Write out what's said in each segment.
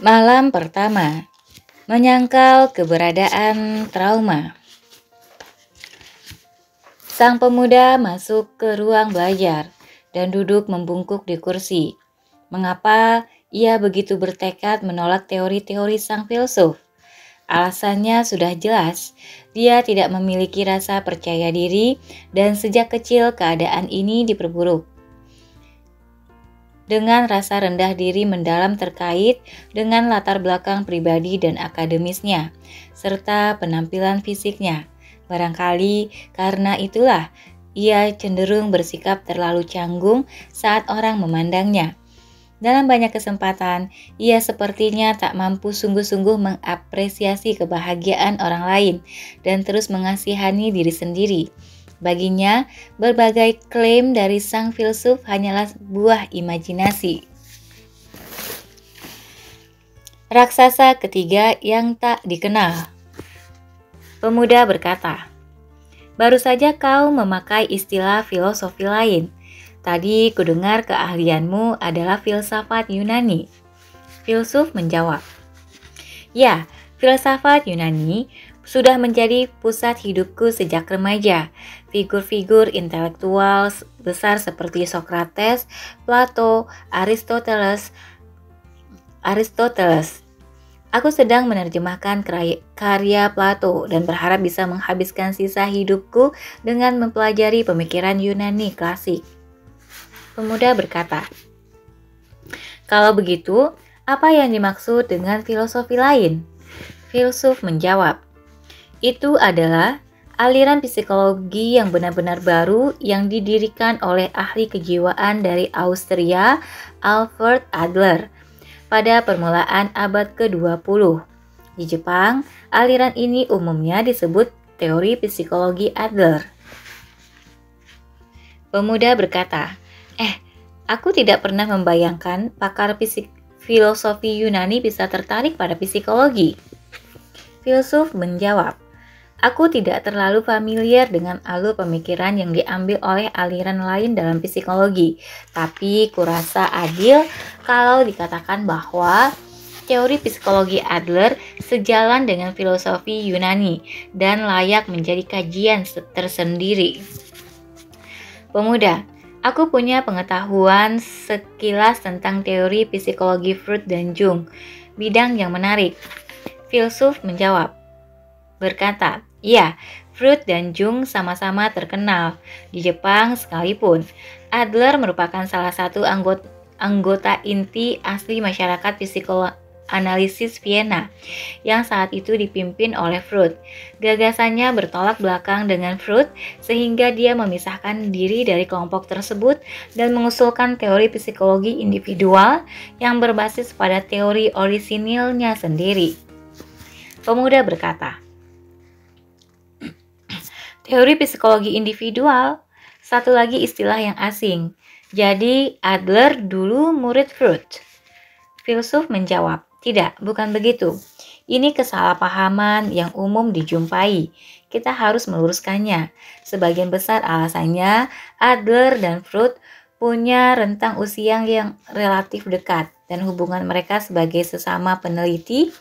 Malam pertama, menyangkal keberadaan trauma. Sang pemuda masuk ke ruang belajar dan duduk membungkuk di kursi. Mengapa ia begitu bertekad menolak teori-teori sang filsuf? Alasannya sudah jelas, dia tidak memiliki rasa percaya diri dan sejak kecil keadaan ini diperburuk. Dengan rasa rendah diri mendalam terkait dengan latar belakang pribadi dan akademisnya, serta penampilan fisiknya. Barangkali karena itulah ia cenderung bersikap terlalu canggung saat orang memandangnya. Dalam banyak kesempatan, ia sepertinya tak mampu sungguh-sungguh mengapresiasi kebahagiaan orang lain dan terus mengasihani diri sendiri. Baginya, berbagai klaim dari sang filsuf hanyalah buah imajinasi. Raksasa ketiga yang tak dikenal. Pemuda berkata, "Baru saja kau memakai istilah filosofi lain. Tadi kudengar keahlianmu adalah filsafat Yunani." Filsuf menjawab, "Ya, filsafat Yunani sudah menjadi pusat hidupku sejak remaja. Figur-figur intelektual besar seperti Socrates, Plato, Aristoteles. Aku sedang menerjemahkan karya Plato dan berharap bisa menghabiskan sisa hidupku dengan mempelajari pemikiran Yunani klasik." Pemuda berkata, "Kalau begitu, apa yang dimaksud dengan filosofi lain?" Filsuf menjawab, "Itu adalah aliran psikologi yang benar-benar baru yang didirikan oleh ahli kejiwaan dari Austria, Alfred Adler, pada permulaan abad ke-20. Di Jepang, aliran ini umumnya disebut teori psikologi Adler." Pemuda berkata, Aku tidak pernah membayangkan pakar filosofi Yunani bisa tertarik pada psikologi." Filsuf menjawab, "Aku tidak terlalu familiar dengan alur pemikiran yang diambil oleh aliran lain dalam psikologi, tapi kurasa adil kalau dikatakan bahwa teori psikologi Adler sejalan dengan filosofi Yunani dan layak menjadi kajian tersendiri." Pemuda, "Aku punya pengetahuan sekilas tentang teori psikologi Freud dan Jung, bidang yang menarik." Filsuf menjawab, berkata, "Ya, Freud dan Jung sama-sama terkenal di Jepang sekalipun. Adler merupakan salah satu anggota inti asli masyarakat psikoanalisis Vienna yang saat itu dipimpin oleh Freud. Gagasannya bertolak belakang dengan Freud sehingga dia memisahkan diri dari kelompok tersebut dan mengusulkan teori psikologi individual yang berbasis pada teori orisinilnya sendiri." Pemuda berkata, "Teori psikologi individual, satu lagi istilah yang asing. Jadi Adler dulu murid Freud?" Filsuf menjawab, "Tidak, bukan begitu. Ini kesalahpahaman yang umum dijumpai. Kita harus meluruskannya. Sebagian besar alasannya, Adler dan Freud punya rentang usia yang relatif dekat dan hubungan mereka sebagai sesama peneliti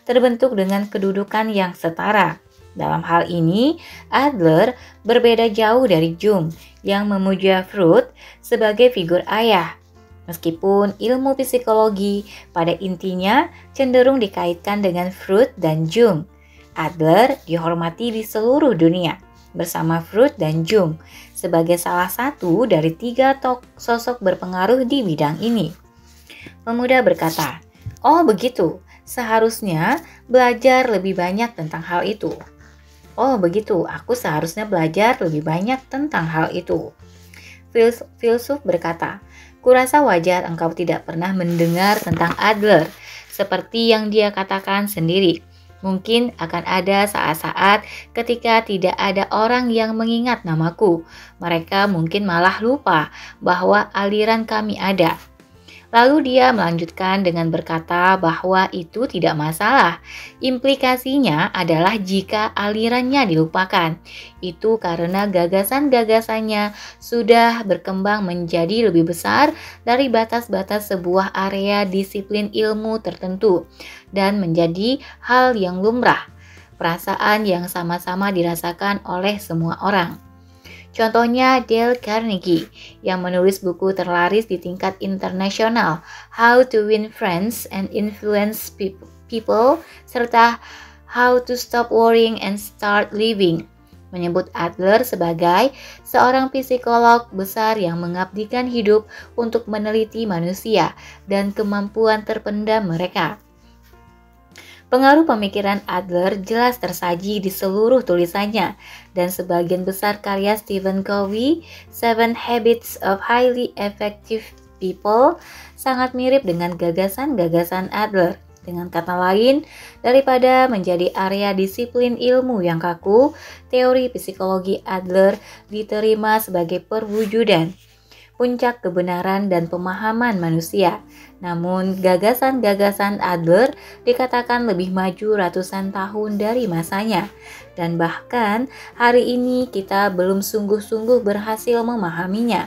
terbentuk dengan kedudukan yang setara. Dalam hal ini, Adler berbeda jauh dari Jung yang memuja Freud sebagai figur ayah. Meskipun ilmu psikologi pada intinya cenderung dikaitkan dengan Freud dan Jung, Adler dihormati di seluruh dunia bersama Freud dan Jung sebagai salah satu dari 3 sosok berpengaruh di bidang ini." Pemuda berkata, "Oh begitu, seharusnya belajar lebih banyak tentang hal itu." "Oh begitu, aku seharusnya belajar lebih banyak tentang hal itu." Filsuf berkata, "Kurasa wajar engkau tidak pernah mendengar tentang Adler, seperti yang dia katakan sendiri. Mungkin akan ada saat-saat ketika tidak ada orang yang mengingat namaku. Mereka mungkin malah lupa bahwa aliran kami ada. Lalu dia melanjutkan dengan berkata bahwa itu tidak masalah. Implikasinya adalah jika alirannya dilupakan. Itu karena gagasan-gagasannya sudah berkembang menjadi lebih besar dari batas-batas sebuah area disiplin ilmu tertentu dan menjadi hal yang lumrah, perasaan yang sama-sama dirasakan oleh semua orang. Contohnya Dale Carnegie yang menulis buku terlaris di tingkat internasional, How to Win Friends and Influence People, serta How to Stop Worrying and Start Living, menyebut Adler sebagai seorang psikolog besar yang mengabdikan hidup untuk meneliti manusia dan kemampuan terpendam mereka. Pengaruh pemikiran Adler jelas tersaji di seluruh tulisannya, dan sebagian besar karya Stephen Covey, Seven Habits of Highly Effective People, sangat mirip dengan gagasan-gagasan Adler. Dengan kata lain, daripada menjadi area disiplin ilmu yang kaku, teori psikologi Adler diterima sebagai perwujudan puncak kebenaran dan pemahaman manusia. Namun, gagasan-gagasan Adler dikatakan lebih maju ratusan tahun dari masanya. Dan bahkan hari ini kita belum sungguh-sungguh berhasil memahaminya.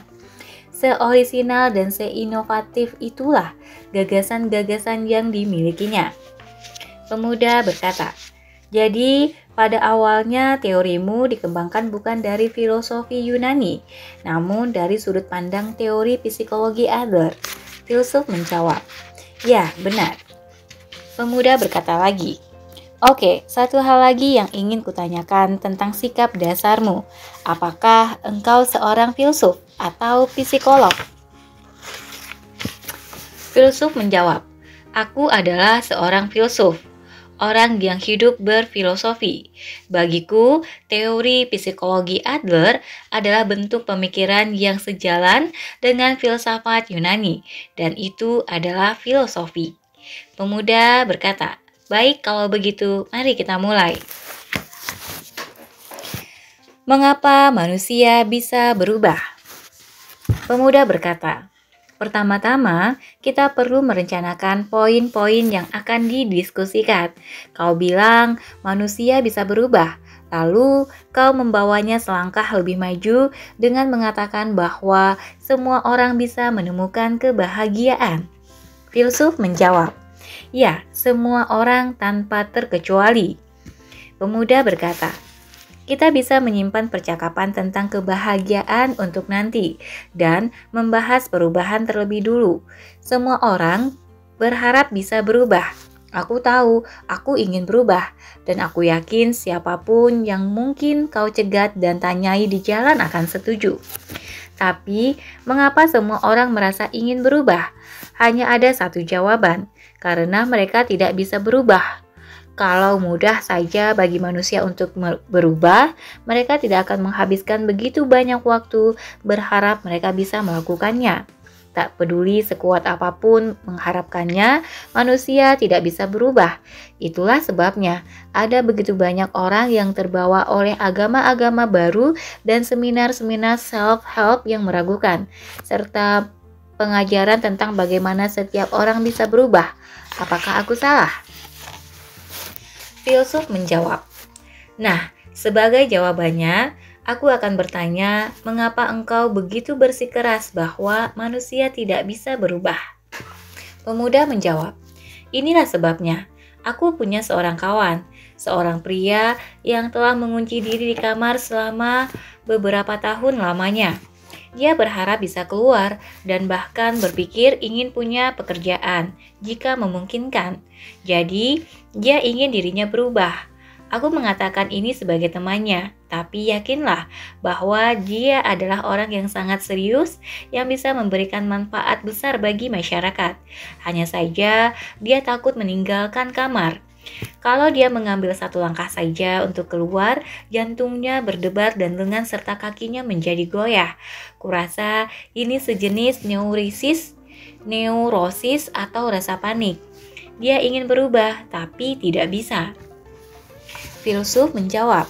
Seorisinal dan seinovatif itulah gagasan-gagasan yang dimilikinya. Pemuda berkata, "Jadi, pada awalnya teorimu dikembangkan bukan dari filosofi Yunani, namun dari sudut pandang teori psikologi Adler." Filsuf menjawab, "Ya, benar." Pemuda berkata lagi, "Oke, satu hal lagi yang ingin kutanyakan tentang sikap dasarmu. Apakah engkau seorang filsuf atau psikolog?" Filsuf menjawab, "Aku adalah seorang filsuf. Orang yang hidup berfilosofi. Bagiku, teori psikologi Adler adalah bentuk pemikiran yang sejalan dengan filsafat Yunani, dan itu adalah filosofi." Pemuda berkata, "Baik, kalau begitu, mari kita mulai." Mengapa manusia bisa berubah? Pemuda berkata, "Pertama-tama, kita perlu merencanakan poin-poin yang akan didiskusikan. Kau bilang manusia bisa berubah, lalu kau membawanya selangkah lebih maju dengan mengatakan bahwa semua orang bisa menemukan kebahagiaan." Filsuf menjawab, "Ya, semua orang tanpa terkecuali." Pemuda berkata, "Kita bisa menyimpan percakapan tentang kebahagiaan untuk nanti dan membahas perubahan terlebih dulu. Semua orang berharap bisa berubah. Aku tahu, aku ingin berubah, dan aku yakin siapapun yang mungkin kau cegat dan tanyai di jalan akan setuju. Tapi, mengapa semua orang merasa ingin berubah? Hanya ada satu jawaban, karena mereka tidak bisa berubah. Kalau mudah saja bagi manusia untuk berubah, mereka tidak akan menghabiskan begitu banyak waktu berharap mereka bisa melakukannya. Tak peduli sekuat apapun mengharapkannya, manusia tidak bisa berubah. Itulah sebabnya ada begitu banyak orang yang terbawa oleh agama-agama baru dan seminar-seminar self-help yang meragukan, serta pengajaran tentang bagaimana setiap orang bisa berubah. Apakah aku salah?" Filsuf menjawab, "Nah, sebagai jawabannya, aku akan bertanya, mengapa engkau begitu bersikeras bahwa manusia tidak bisa berubah?" Pemuda menjawab, "Inilah sebabnya. Aku punya seorang kawan, seorang pria yang telah mengunci diri di kamar selama beberapa tahun lamanya. Dia berharap bisa keluar dan bahkan berpikir ingin punya pekerjaan jika memungkinkan. Jadi, dia ingin dirinya berubah. Aku mengatakan ini sebagai temannya, tapi yakinlah bahwa dia adalah orang yang sangat serius yang bisa memberikan manfaat besar bagi masyarakat. Hanya saja, dia takut meninggalkan kamar. Kalau dia mengambil satu langkah saja untuk keluar, jantungnya berdebar dan lengan serta kakinya menjadi goyah. Kurasa ini sejenis neurosis atau rasa panik. Dia ingin berubah, tapi tidak bisa." Filsuf menjawab,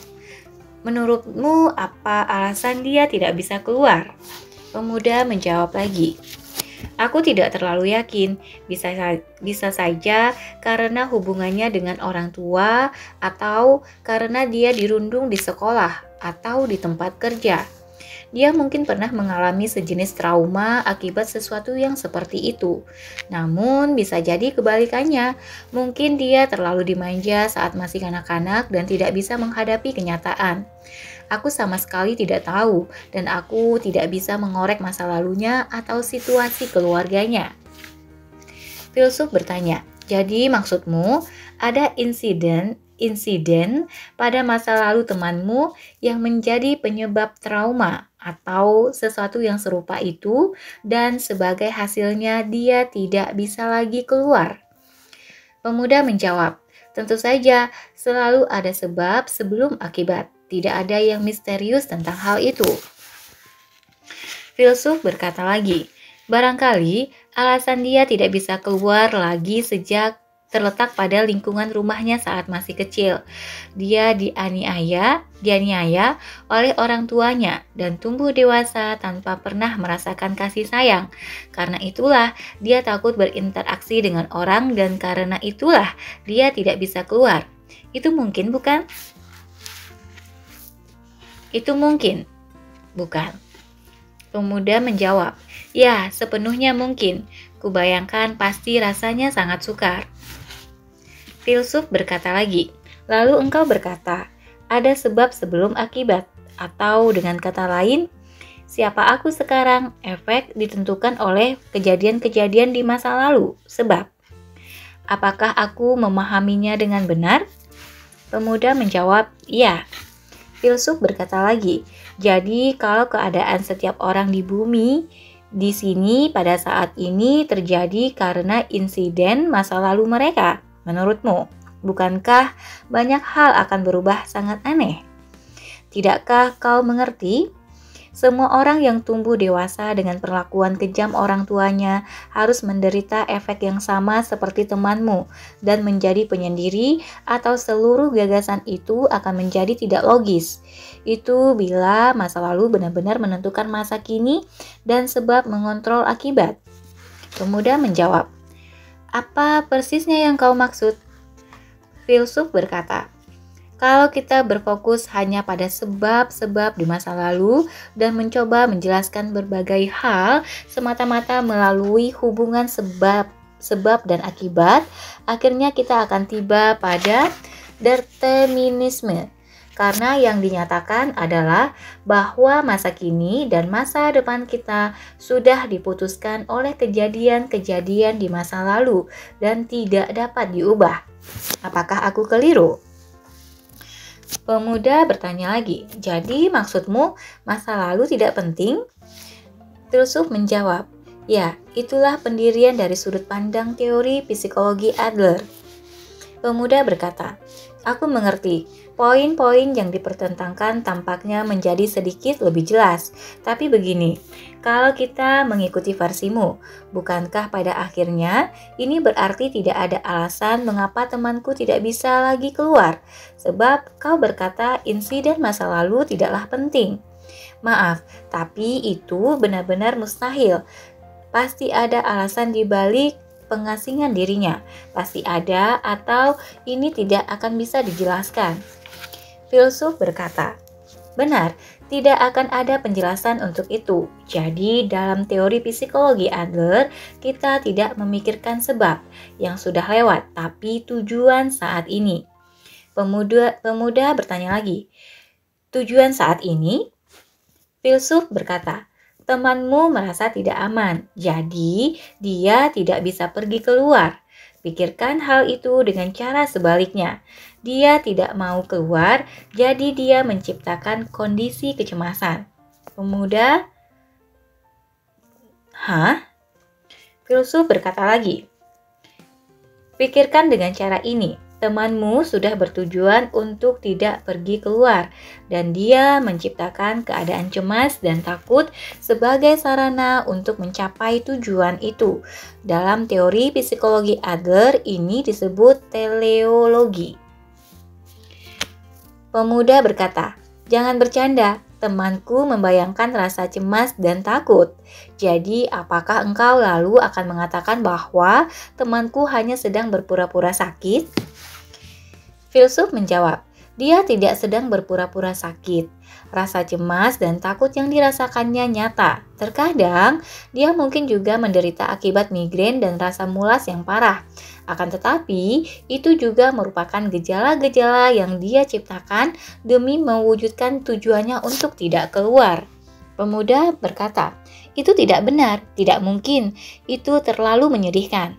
"Menurutmu apa alasan dia tidak bisa keluar?" Pemuda menjawab lagi, Aku tidak terlalu yakin, bisa saja karena hubungannya dengan orang tua atau karena dia dirundung di sekolah atau di tempat kerja. Dia mungkin pernah mengalami sejenis trauma akibat sesuatu yang seperti itu. Namun bisa jadi kebalikannya, mungkin dia terlalu dimanja saat masih kanak-kanak dan tidak bisa menghadapi kenyataan. Aku sama sekali tidak tahu dan aku tidak bisa mengorek masa lalunya atau situasi keluarganya. Filsuf bertanya, jadi maksudmu ada insiden pada masa lalu temanmu yang menjadi penyebab trauma atau sesuatu yang serupa itu dan sebagai hasilnya dia tidak bisa lagi keluar? Pemuda menjawab, tentu saja selalu ada sebab sebelum akibat. Tidak ada yang misterius tentang hal itu. Filsuf berkata lagi, barangkali alasan dia tidak bisa keluar lagi sejak terletak pada lingkungan rumahnya saat masih kecil. Dia dianiaya oleh orang tuanya dan tumbuh dewasa tanpa pernah merasakan kasih sayang. Karena itulah dia takut berinteraksi dengan orang dan karena itulah dia tidak bisa keluar. Itu mungkin, bukan? Itu mungkin, bukan? Pemuda menjawab, ya, sepenuhnya mungkin. Kubayangkan pasti rasanya sangat sukar. Filsuf berkata lagi, lalu engkau berkata, ada sebab sebelum akibat. Atau dengan kata lain, siapa aku sekarang, efek ditentukan oleh kejadian-kejadian di masa lalu, sebab. Apakah aku memahaminya dengan benar? Pemuda menjawab, iya. Filsuf berkata lagi, jadi kalau keadaan setiap orang di bumi di sini pada saat ini terjadi karena insiden masa lalu mereka, menurutmu, bukankah banyak hal akan berubah sangat aneh? Tidakkah kau mengerti? Semua orang yang tumbuh dewasa dengan perlakuan kejam orang tuanya harus menderita efek yang sama seperti temanmu dan menjadi penyendiri atau seluruh gagasan itu akan menjadi tidak logis. Itu bila masa lalu benar-benar menentukan masa kini dan sebab mengontrol akibat. Pemuda menjawab, apa persisnya yang kau maksud? Filsuf berkata, kalau kita berfokus hanya pada sebab-sebab di masa lalu dan mencoba menjelaskan berbagai hal semata-mata melalui hubungan sebab dan akibat, akhirnya kita akan tiba pada determinisme. Karena yang dinyatakan adalah bahwa masa kini dan masa depan kita sudah diputuskan oleh kejadian-kejadian di masa lalu dan tidak dapat diubah. Apakah aku keliru? Pemuda bertanya lagi, jadi maksudmu masa lalu tidak penting? Filsuf menjawab, ya, itulah pendirian dari sudut pandang teori psikologi Adler. Pemuda berkata, aku mengerti, poin-poin yang dipertentangkan tampaknya menjadi sedikit lebih jelas. Tapi begini, kalau kita mengikuti versimu, bukankah pada akhirnya ini berarti tidak ada alasan mengapa temanku tidak bisa lagi keluar? Sebab kau berkata insiden masa lalu tidaklah penting. Maaf, tapi itu benar-benar mustahil. Pasti ada alasan di balik pengasingan dirinya. Pasti ada atau ini tidak akan bisa dijelaskan. Filsuf berkata, benar, tidak akan ada penjelasan untuk itu. Jadi dalam teori psikologi Adler, kita tidak memikirkan sebab yang sudah lewat, tapi tujuan saat ini. Pemuda bertanya lagi, tujuan saat ini? Filsuf berkata, temanmu merasa tidak aman, jadi dia tidak bisa pergi keluar. Pikirkan hal itu dengan cara sebaliknya. Dia tidak mau keluar, jadi dia menciptakan kondisi kecemasan. Pemuda, hah? Filsuf berkata lagi, pikirkan dengan cara ini. Temanmu sudah bertujuan untuk tidak pergi keluar dan dia menciptakan keadaan cemas dan takut sebagai sarana untuk mencapai tujuan itu. Dalam teori psikologi Adler ini disebut teleologi. Pemuda berkata, jangan bercanda, Temanku membayangkan rasa cemas dan takut. Jadi, apakah engkau lalu akan mengatakan bahwa temanku hanya sedang berpura-pura sakit? Filsuf menjawab, dia tidak sedang berpura-pura sakit. Rasa cemas dan takut yang dirasakannya nyata. Terkadang, dia mungkin juga menderita akibat migrain dan rasa mulas yang parah. Akan tetapi, itu juga merupakan gejala-gejala yang dia ciptakan demi mewujudkan tujuannya untuk tidak keluar. Pemuda berkata, itu tidak benar, tidak mungkin, itu terlalu menyedihkan.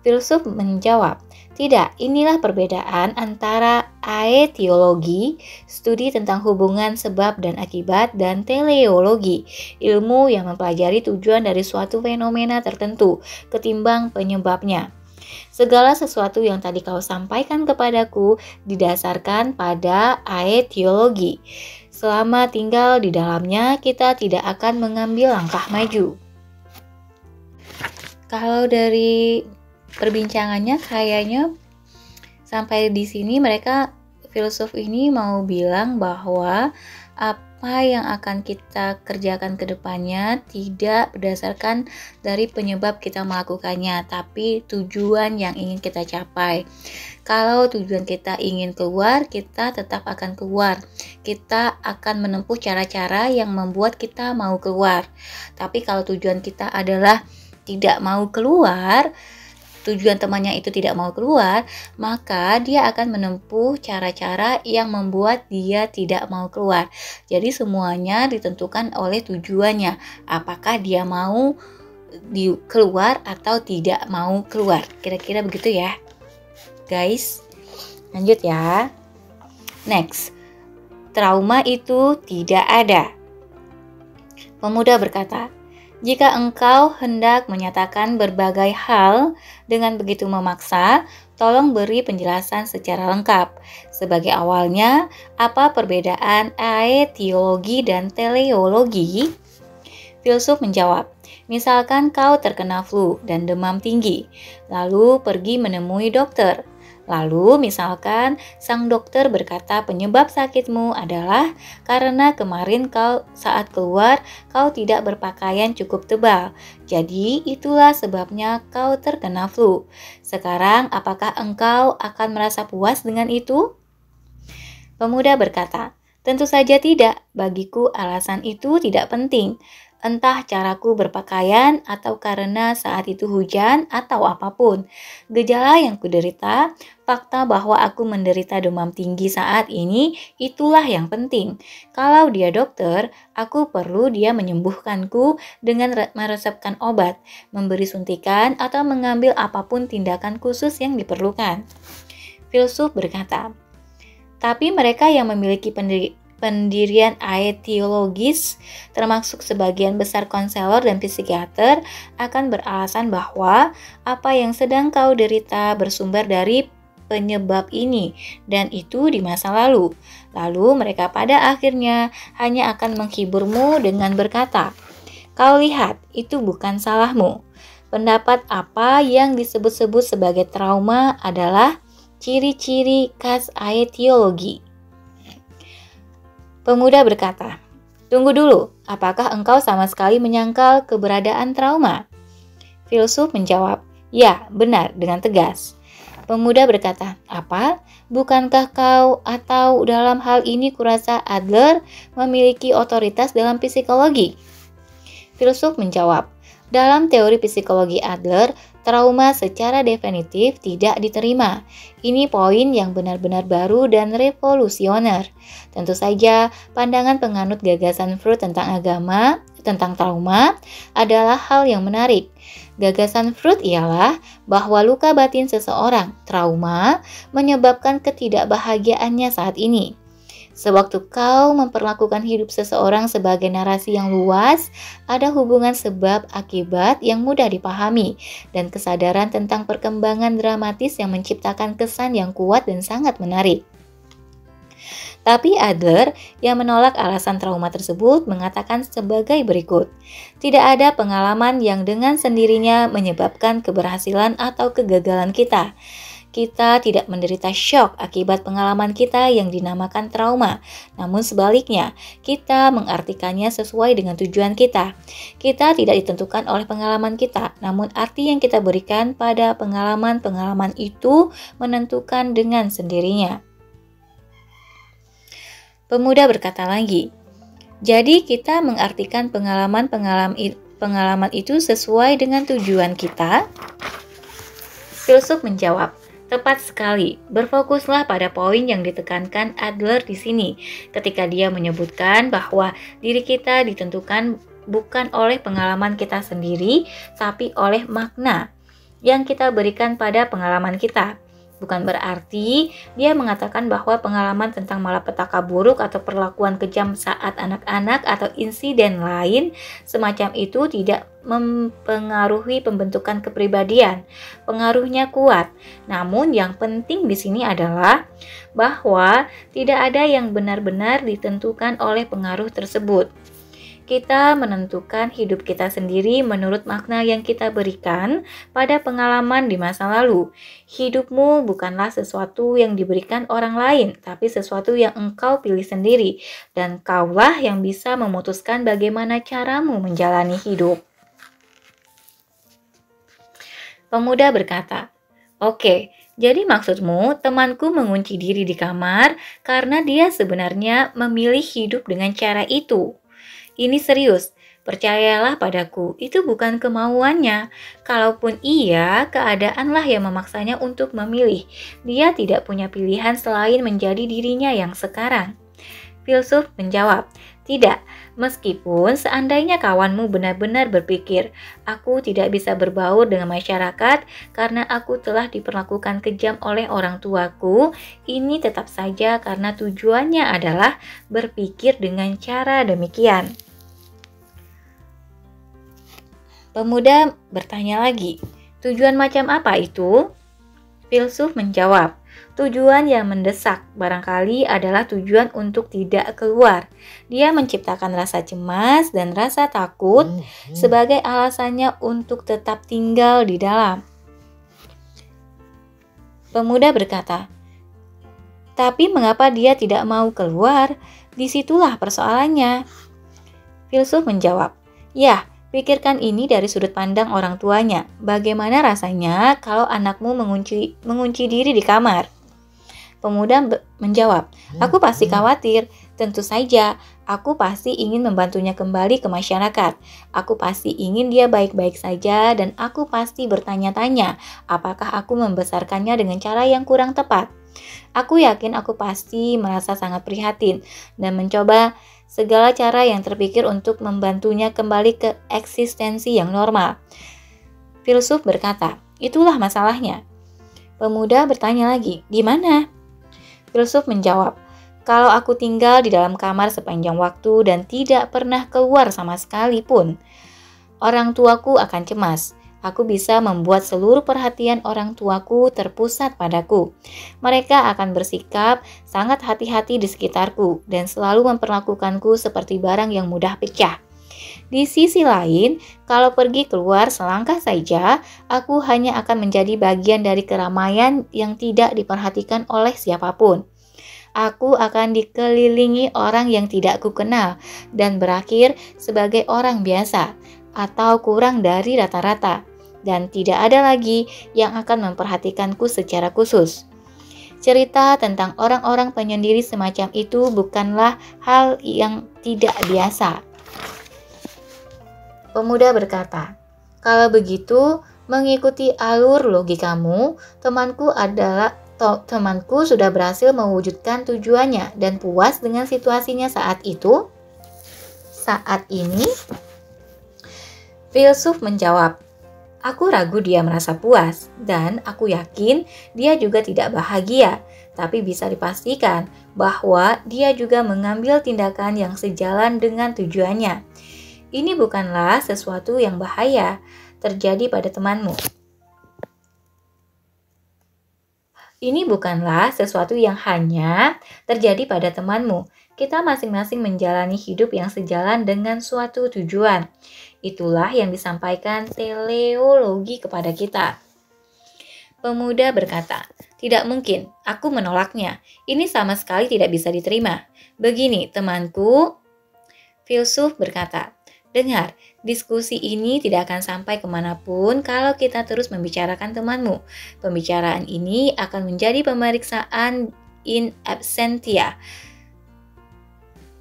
Filsuf menjawab, tidak, inilah perbedaan antara aetiologi, studi tentang hubungan sebab dan akibat, dan teleologi, ilmu yang mempelajari tujuan dari suatu fenomena tertentu, ketimbang penyebabnya. Segala sesuatu yang tadi kau sampaikan kepadaku didasarkan pada aetiologi. Selama tinggal di dalamnya, kita tidak akan mengambil langkah maju. Kalau dari perbincangannya kayaknya sampai di sini filsuf ini mau bilang bahwa apa yang akan kita kerjakan ke depannya tidak berdasarkan dari penyebab kita melakukannya, tapi tujuan yang ingin kita capai. Kalau tujuan kita ingin keluar, kita tetap akan keluar. Kita akan menempuh cara-cara yang membuat kita mau keluar. Tapi kalau tujuan kita adalah tidak mau keluar, tujuan temannya itu tidak mau keluar, maka dia akan menempuh cara-cara yang membuat dia tidak mau keluar. Jadi semuanya ditentukan oleh tujuannya. Apakah dia mau keluar atau tidak mau keluar. Kira-kira begitu ya. Guys, lanjut ya. Next. Trauma itu tidak ada. Pemuda berkata, jika engkau hendak menyatakan berbagai hal dengan begitu memaksa, tolong beri penjelasan secara lengkap. Sebagai awalnya, apa perbedaan aetiologi dan teleologi? Filsuf menjawab, misalkan kau terkena flu dan demam tinggi, lalu pergi menemui dokter. Lalu misalkan sang dokter berkata penyebab sakitmu adalah karena kemarin saat keluar kau tidak berpakaian cukup tebal. Jadi itulah sebabnya kau terkena flu. Sekarang apakah engkau akan merasa puas dengan itu? Pemuda berkata, tentu saja tidak. Bagiku alasan itu tidak penting. Entah caraku berpakaian atau karena saat itu hujan atau apapun. Gejala yang kuderita, fakta bahwa aku menderita demam tinggi saat ini, itulah yang penting. Kalau dia dokter, aku perlu dia menyembuhkanku dengan meresepkan obat, memberi suntikan atau mengambil apapun tindakan khusus yang diperlukan. Filsuf berkata, tapi mereka yang memiliki pendirian aetiologis, termasuk sebagian besar konselor dan psikiater, akan beralasan bahwa apa yang sedang kau derita bersumber dari penyebab ini, dan itu di masa lalu. Lalu mereka pada akhirnya hanya akan menghiburmu dengan berkata, kau lihat, itu bukan salahmu. Pendapat apa yang disebut-sebut sebagai trauma adalah ciri-ciri khas aetiologi. Pemuda berkata, tunggu dulu, apakah engkau sama sekali menyangkal keberadaan trauma? Filsuf menjawab, ya, benar, dengan tegas. Pemuda berkata, apa? Bukankah kau atau dalam hal ini kurasa Adler memiliki otoritas dalam psikologi? Filsuf menjawab, dalam teori psikologi Adler, trauma secara definitif tidak diterima. Ini poin yang benar-benar baru dan revolusioner. Tentu saja, pandangan penganut gagasan Freud tentang trauma adalah hal yang menarik. Gagasan Freud ialah bahwa luka batin seseorang, trauma, menyebabkan ketidakbahagiaannya saat ini. Sewaktu kau memperlakukan hidup seseorang sebagai narasi yang luas, ada hubungan sebab akibat yang mudah dipahami dan kesadaran tentang perkembangan dramatis yang menciptakan kesan yang kuat dan sangat menarik. Tapi Adler yang menolak alasan trauma tersebut mengatakan sebagai berikut, tidak ada pengalaman yang dengan sendirinya menyebabkan keberhasilan atau kegagalan kita. kita tidak menderita shock akibat pengalaman kita yang dinamakan trauma. Namun sebaliknya, kita mengartikannya sesuai dengan tujuan kita. Kita tidak ditentukan oleh pengalaman kita, namun arti yang kita berikan pada pengalaman-pengalaman itu menentukan dengan sendirinya. Pemuda berkata lagi, jadi kita mengartikan pengalaman itu sesuai dengan tujuan kita? Filsuf menjawab, tepat sekali. Berfokuslah pada poin yang ditekankan Adler di sini ketika dia menyebutkan bahwa diri kita ditentukan bukan oleh pengalaman kita sendiri, tapi oleh makna yang kita berikan pada pengalaman kita. Bukan berarti dia mengatakan bahwa pengalaman tentang malapetaka buruk atau perlakuan kejam saat anak-anak atau insiden lain semacam itu tidak mempengaruhi pembentukan kepribadian. Pengaruhnya kuat. Namun yang penting di sini adalah bahwa tidak ada yang benar-benar ditentukan oleh pengaruh tersebut. Kita menentukan hidup kita sendiri menurut makna yang kita berikan pada pengalaman di masa lalu. Hidupmu bukanlah sesuatu yang diberikan orang lain, tapi sesuatu yang engkau pilih sendiri, dan kaulah yang bisa memutuskan bagaimana caramu menjalani hidup. Pemuda berkata, "Oke, jadi maksudmu temanku mengunci diri di kamar karena dia sebenarnya memilih hidup dengan cara itu. Ini serius, percayalah padaku, itu bukan kemauannya. Kalaupun iya, keadaanlah yang memaksanya untuk memilih. Dia tidak punya pilihan selain menjadi dirinya yang sekarang." Filsuf menjawab, "Tidak, meskipun seandainya kawanmu benar-benar berpikir, aku tidak bisa berbaur dengan masyarakat karena aku telah diperlakukan kejam oleh orang tuaku, ini tetap saja karena tujuannya adalah berpikir dengan cara demikian." Pemuda bertanya lagi, "Tujuan macam apa itu?" Filsuf menjawab, "Tujuan yang mendesak barangkali adalah tujuan untuk tidak keluar. Dia menciptakan rasa cemas dan rasa takut sebagai alasannya untuk tetap tinggal di dalam." Pemuda berkata, "Tapi mengapa dia tidak mau keluar? Disitulah persoalannya." Filsuf menjawab, "Ya, pikirkan ini dari sudut pandang orang tuanya. Bagaimana rasanya kalau anakmu mengunci diri di kamar?" Pemuda menjawab, "Aku pasti khawatir. Tentu saja, aku pasti ingin membantunya kembali ke masyarakat. Aku pasti ingin dia baik-baik saja dan aku pasti bertanya-tanya apakah aku membesarkannya dengan cara yang kurang tepat. Aku yakin aku pasti merasa sangat prihatin dan mencoba segala cara yang terpikir untuk membantunya kembali ke eksistensi yang normal." Filsuf berkata, "Itulah masalahnya." Pemuda bertanya lagi, "Di mana?" Filsuf menjawab, "Kalau aku tinggal di dalam kamar sepanjang waktu dan tidak pernah keluar sama sekali pun, orang tuaku akan cemas. Aku bisa membuat seluruh perhatian orang tuaku terpusat padaku. Mereka akan bersikap sangat hati-hati di sekitarku dan selalu memperlakukanku seperti barang yang mudah pecah. Di sisi lain, kalau pergi keluar selangkah saja, aku hanya akan menjadi bagian dari keramaian yang tidak diperhatikan oleh siapapun. Aku akan dikelilingi orang yang tidak kukenal dan berakhir sebagai orang biasa atau kurang dari rata-rata. Dan tidak ada lagi yang akan memperhatikanku secara khusus." Cerita tentang orang-orang penyendiri semacam itu bukanlah hal yang tidak biasa. Pemuda berkata, "Kalau begitu, mengikuti alur logikamu, temanku sudah berhasil mewujudkan tujuannya dan puas dengan situasinya saat itu?" Saat ini, Filsuf menjawab, "Aku ragu dia merasa puas, dan aku yakin dia juga tidak bahagia, tapi bisa dipastikan bahwa dia juga mengambil tindakan yang sejalan dengan tujuannya. Ini bukanlah sesuatu yang bahaya terjadi pada temanmu. Ini bukanlah sesuatu yang hanya terjadi pada temanmu. Kita masing-masing menjalani hidup yang sejalan dengan suatu tujuan. Itulah yang disampaikan teleologi kepada kita." Pemuda berkata, "Tidak mungkin, aku menolaknya. Ini sama sekali tidak bisa diterima. Begini, temanku." Filsuf berkata, "Dengar, diskusi ini tidak akan sampai kemanapun kalau kita terus membicarakan temanmu. Pembicaraan ini akan menjadi pemeriksaan in absentia,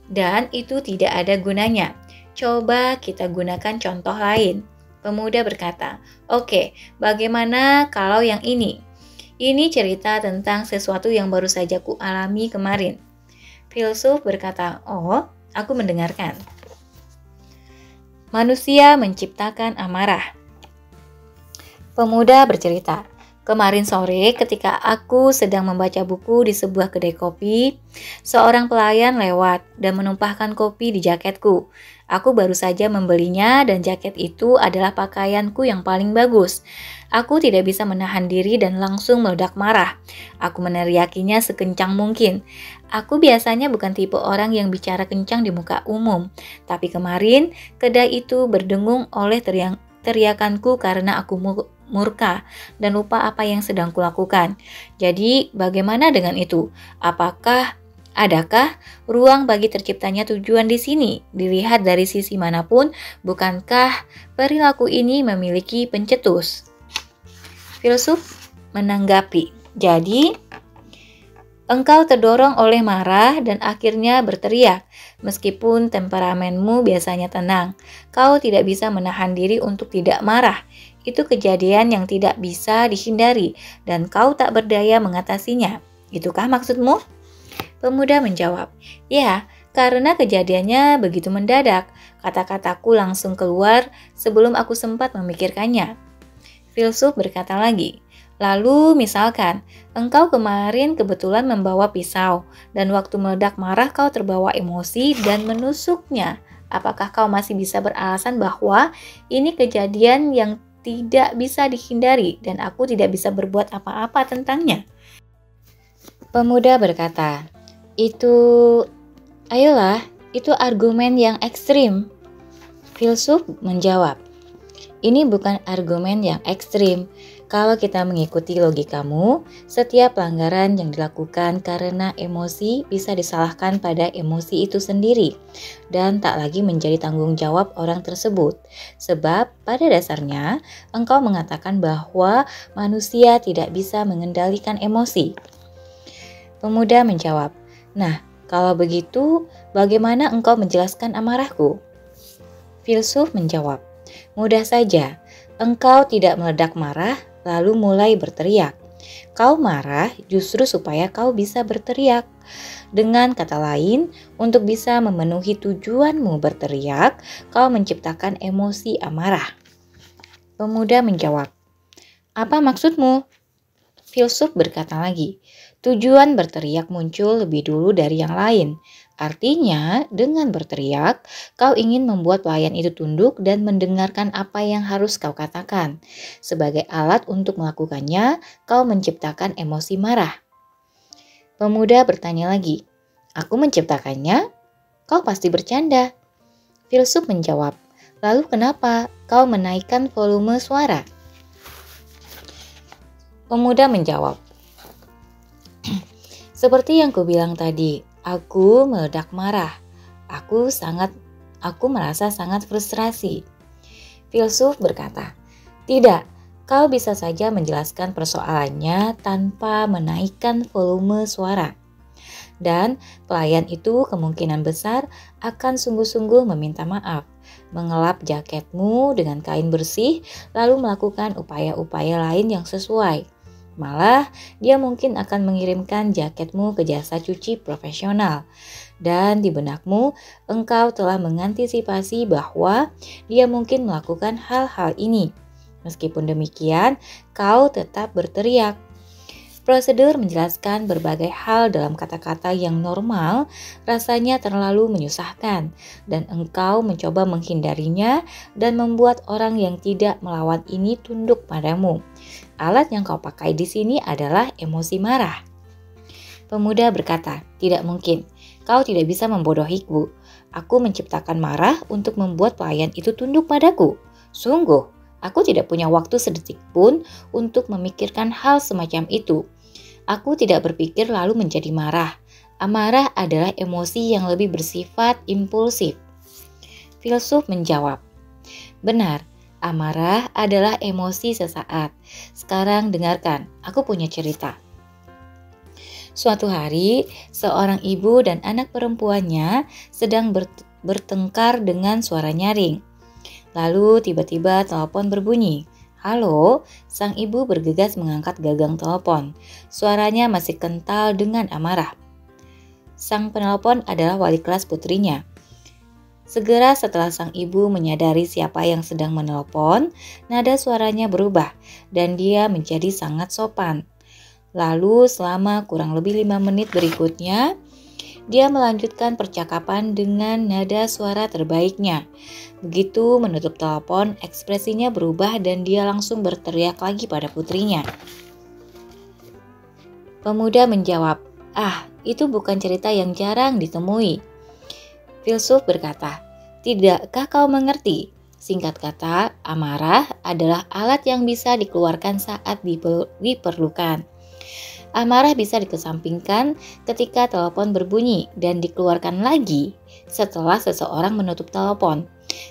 dan itu tidak ada gunanya. Coba kita gunakan contoh lain." Pemuda berkata, "Oke, bagaimana kalau yang ini? Ini cerita tentang sesuatu yang baru saja ku alami kemarin." Filsuf berkata, "Oh, aku mendengarkan." Manusia menciptakan amarah. Pemuda bercerita, "Kemarin sore ketika aku sedang membaca buku di sebuah kedai kopi, seorang pelayan lewat dan menumpahkan kopi di jaketku. Aku baru saja membelinya dan jaket itu adalah pakaianku yang paling bagus. Aku tidak bisa menahan diri dan langsung meledak marah. Aku meneriakinya sekencang mungkin. Aku biasanya bukan tipe orang yang bicara kencang di muka umum, tapi kemarin kedai itu berdengung oleh teriakanku karena aku murka dan lupa apa yang sedang kulakukan. Jadi, bagaimana dengan itu? Adakah ruang bagi terciptanya tujuan di sini? Dilihat dari sisi manapun, bukankah perilaku ini memiliki pencetus?" Filsuf menanggapi, "Jadi, engkau terdorong oleh marah dan akhirnya berteriak. Meskipun temperamenmu biasanya tenang, kau tidak bisa menahan diri untuk tidak marah. Itu kejadian yang tidak bisa dihindari dan kau tak berdaya mengatasinya. Itukah maksudmu?" Pemuda menjawab, "Ya, karena kejadiannya begitu mendadak. Kata-kataku langsung keluar sebelum aku sempat memikirkannya." Filsuf berkata lagi, "Lalu misalkan, engkau kemarin kebetulan membawa pisau, dan waktu meledak marah kau terbawa emosi dan menusuknya. Apakah kau masih bisa beralasan bahwa ini kejadian yang tidak bisa dihindari dan aku tidak bisa berbuat apa-apa tentangnya?" Pemuda berkata, Ayolah, itu argumen yang ekstrim." Filsuf menjawab, "Ini bukan argumen yang ekstrim. Kalau kita mengikuti logikamu, setiap pelanggaran yang dilakukan karena emosi bisa disalahkan pada emosi itu sendiri dan tak lagi menjadi tanggung jawab orang tersebut. Sebab pada dasarnya engkau mengatakan bahwa manusia tidak bisa mengendalikan emosi." Pemuda menjawab, "Nah, kalau begitu, bagaimana engkau menjelaskan amarahku?" Filsuf menjawab, "Mudah saja, engkau tidak meledak marah lalu mulai berteriak. Kau marah justru supaya kau bisa berteriak. Dengan kata lain, untuk bisa memenuhi tujuanmu berteriak, kau menciptakan emosi amarah." Pemuda menjawab, "Apa maksudmu?" Filsuf berkata lagi, "Tujuan berteriak muncul lebih dulu dari yang lain. Artinya, dengan berteriak, kau ingin membuat pelayan itu tunduk dan mendengarkan apa yang harus kau katakan. Sebagai alat untuk melakukannya, kau menciptakan emosi marah." Pemuda bertanya lagi, "Aku menciptakannya? Kau pasti bercanda." Filsuf menjawab, "Lalu kenapa kau menaikkan volume suara?" Pemuda menjawab, "Seperti yang kubilang tadi, aku meledak marah. Aku merasa sangat frustrasi." Filsuf berkata, "Tidak, kau bisa saja menjelaskan persoalannya tanpa menaikkan volume suara. Dan pelayan itu kemungkinan besar akan sungguh-sungguh meminta maaf, mengelap jaketmu dengan kain bersih, lalu melakukan upaya-upaya lain yang sesuai. Malah, dia mungkin akan mengirimkan jaketmu ke jasa cuci profesional. Dan di benakmu, engkau telah mengantisipasi bahwa dia mungkin melakukan hal-hal ini. Meskipun demikian, kau tetap berteriak." Prosedur menjelaskan berbagai hal dalam kata-kata yang normal rasanya terlalu menyusahkan, dan engkau mencoba menghindarinya dan membuat orang yang tidak melawan ini tunduk padamu. Alat yang kau pakai di sini adalah emosi marah." Pemuda berkata, "Tidak mungkin, kau tidak bisa membodohiku. Aku menciptakan marah untuk membuat pelayan itu tunduk padaku. Sungguh, Aku tidak punya waktu sedetik pun untuk memikirkan hal semacam itu. Aku tidak berpikir lalu menjadi marah. Amarah adalah emosi yang lebih bersifat impulsif. Filsuf menjawab, benar, amarah adalah emosi sesaat. Sekarang dengarkan, aku punya cerita. Suatu hari, seorang ibu dan anak perempuannya sedang bertengkar dengan suara nyaring. Lalu tiba-tiba telepon berbunyi. Halo, sang ibu bergegas mengangkat gagang telepon. Suaranya masih kental dengan amarah. Sang penelpon adalah wali kelas putrinya. Segera setelah sang ibu menyadari siapa yang sedang menelpon, nada suaranya berubah dan dia menjadi sangat sopan. Lalu selama kurang lebih 5 menit berikutnya, dia melanjutkan percakapan dengan nada suara terbaiknya. Begitu menutup telepon, ekspresinya berubah dan dia langsung berteriak lagi pada putrinya. Pemuda menjawab, itu bukan cerita yang jarang ditemui. Filsuf berkata, tidakkah kau mengerti? Singkat kata, amarah adalah alat yang bisa dikeluarkan saat diperlukan. Amarah bisa dikesampingkan ketika telepon berbunyi dan dikeluarkan lagi setelah seseorang menutup telepon.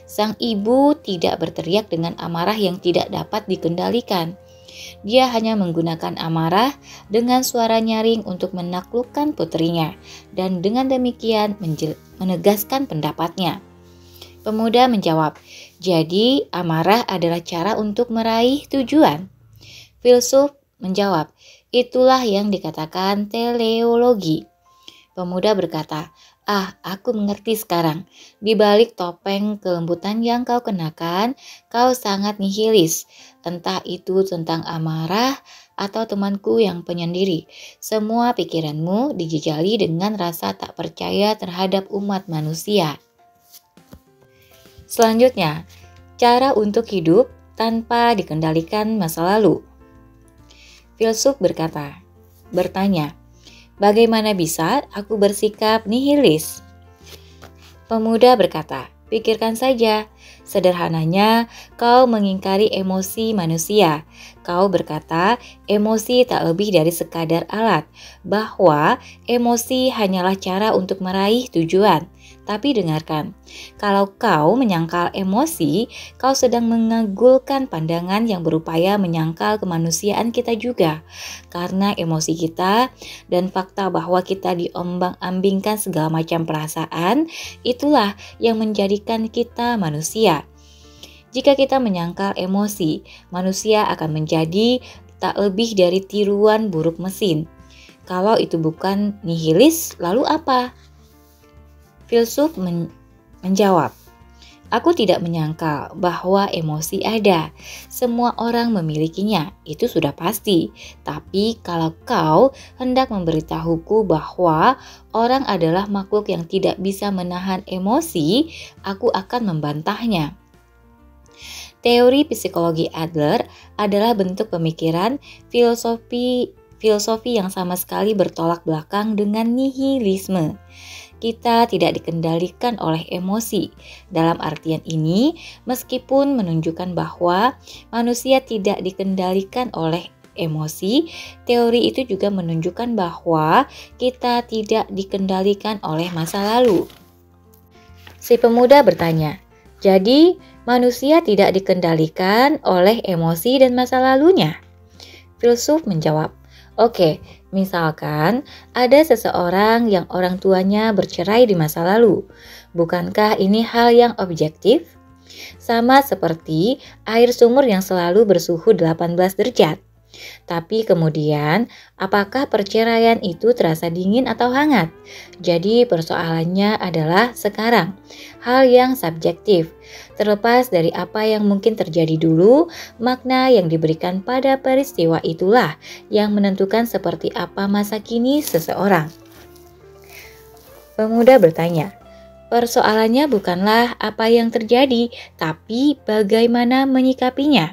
Sang ibu tidak berteriak dengan amarah yang tidak dapat dikendalikan. Dia hanya menggunakan amarah dengan suara nyaring untuk menaklukkan putrinya dan dengan demikian menegaskan pendapatnya. Pemuda menjawab, jadi amarah adalah cara untuk meraih tujuan. Filsuf menjawab, itulah yang dikatakan teleologi. Pemuda berkata, aku mengerti sekarang. Di balik topeng kelembutan yang kau kenakan, kau sangat nihilis. Entah itu tentang amarah atau temanku yang penyendiri. Semua pikiranmu dijejali dengan rasa tak percaya terhadap umat manusia. Selanjutnya, cara untuk hidup tanpa dikendalikan masa lalu. Filsuf bertanya, bagaimana bisa aku bersikap nihilis? Pemuda berkata, pikirkan saja. Sederhananya, kau mengingkari emosi manusia. Kau berkata, emosi tak lebih dari sekadar alat, bahwa emosi hanyalah cara untuk meraih tujuan. Tapi dengarkan, kalau kau menyangkal emosi, kau sedang mengagulkan pandangan yang berupaya menyangkal kemanusiaan kita juga. Karena emosi kita dan fakta bahwa kita diombang-ambingkan segala macam perasaan, itulah yang menjadikan kita manusia. Jika kita menyangkal emosi, manusia akan menjadi tak lebih dari tiruan buruk mesin. Kalau itu bukan nihilis, lalu apa? Filsuf menjawab, aku tidak menyangkal bahwa emosi ada. Semua orang memilikinya, itu sudah pasti. Tapi kalau kau hendak memberitahuku bahwa orang adalah makhluk yang tidak bisa menahan emosi, aku akan membantahnya. Teori psikologi Adler adalah bentuk pemikiran filosofi yang sama sekali bertolak belakang dengan nihilisme. Kita tidak dikendalikan oleh emosi. Dalam artian ini, meskipun menunjukkan bahwa manusia tidak dikendalikan oleh emosi, teori itu juga menunjukkan bahwa kita tidak dikendalikan oleh masa lalu. Si pemuda bertanya, jadi manusia tidak dikendalikan oleh emosi dan masa lalunya? Filsuf menjawab, oke, misalkan ada seseorang yang orang tuanya bercerai di masa lalu. Bukankah ini hal yang objektif? Sama seperti air sumur yang selalu bersuhu 18 derajat. Tapi kemudian, apakah perceraian itu terasa dingin atau hangat? Jadi persoalannya adalah sekarang, hal yang subjektif. Terlepas dari apa yang mungkin terjadi dulu, makna yang diberikan pada peristiwa itulah yang menentukan seperti apa masa kini seseorang. Pemuda bertanya, persoalannya bukanlah apa yang terjadi, tapi bagaimana menyikapinya.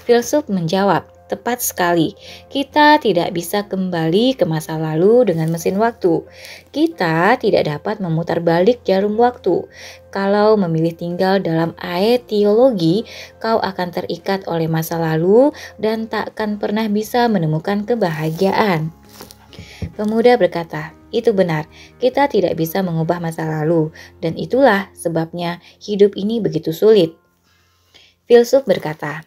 Filsuf menjawab, Tepat sekali, kita tidak bisa kembali ke masa lalu dengan mesin waktu. Kita tidak dapat memutar balik jarum waktu. Kalau memilih tinggal dalam aetiologi, kau akan terikat oleh masa lalu dan tak akan pernah bisa menemukan kebahagiaan. Pemuda berkata, itu benar, kita tidak bisa mengubah masa lalu, dan itulah sebabnya hidup ini begitu sulit. Filsuf berkata,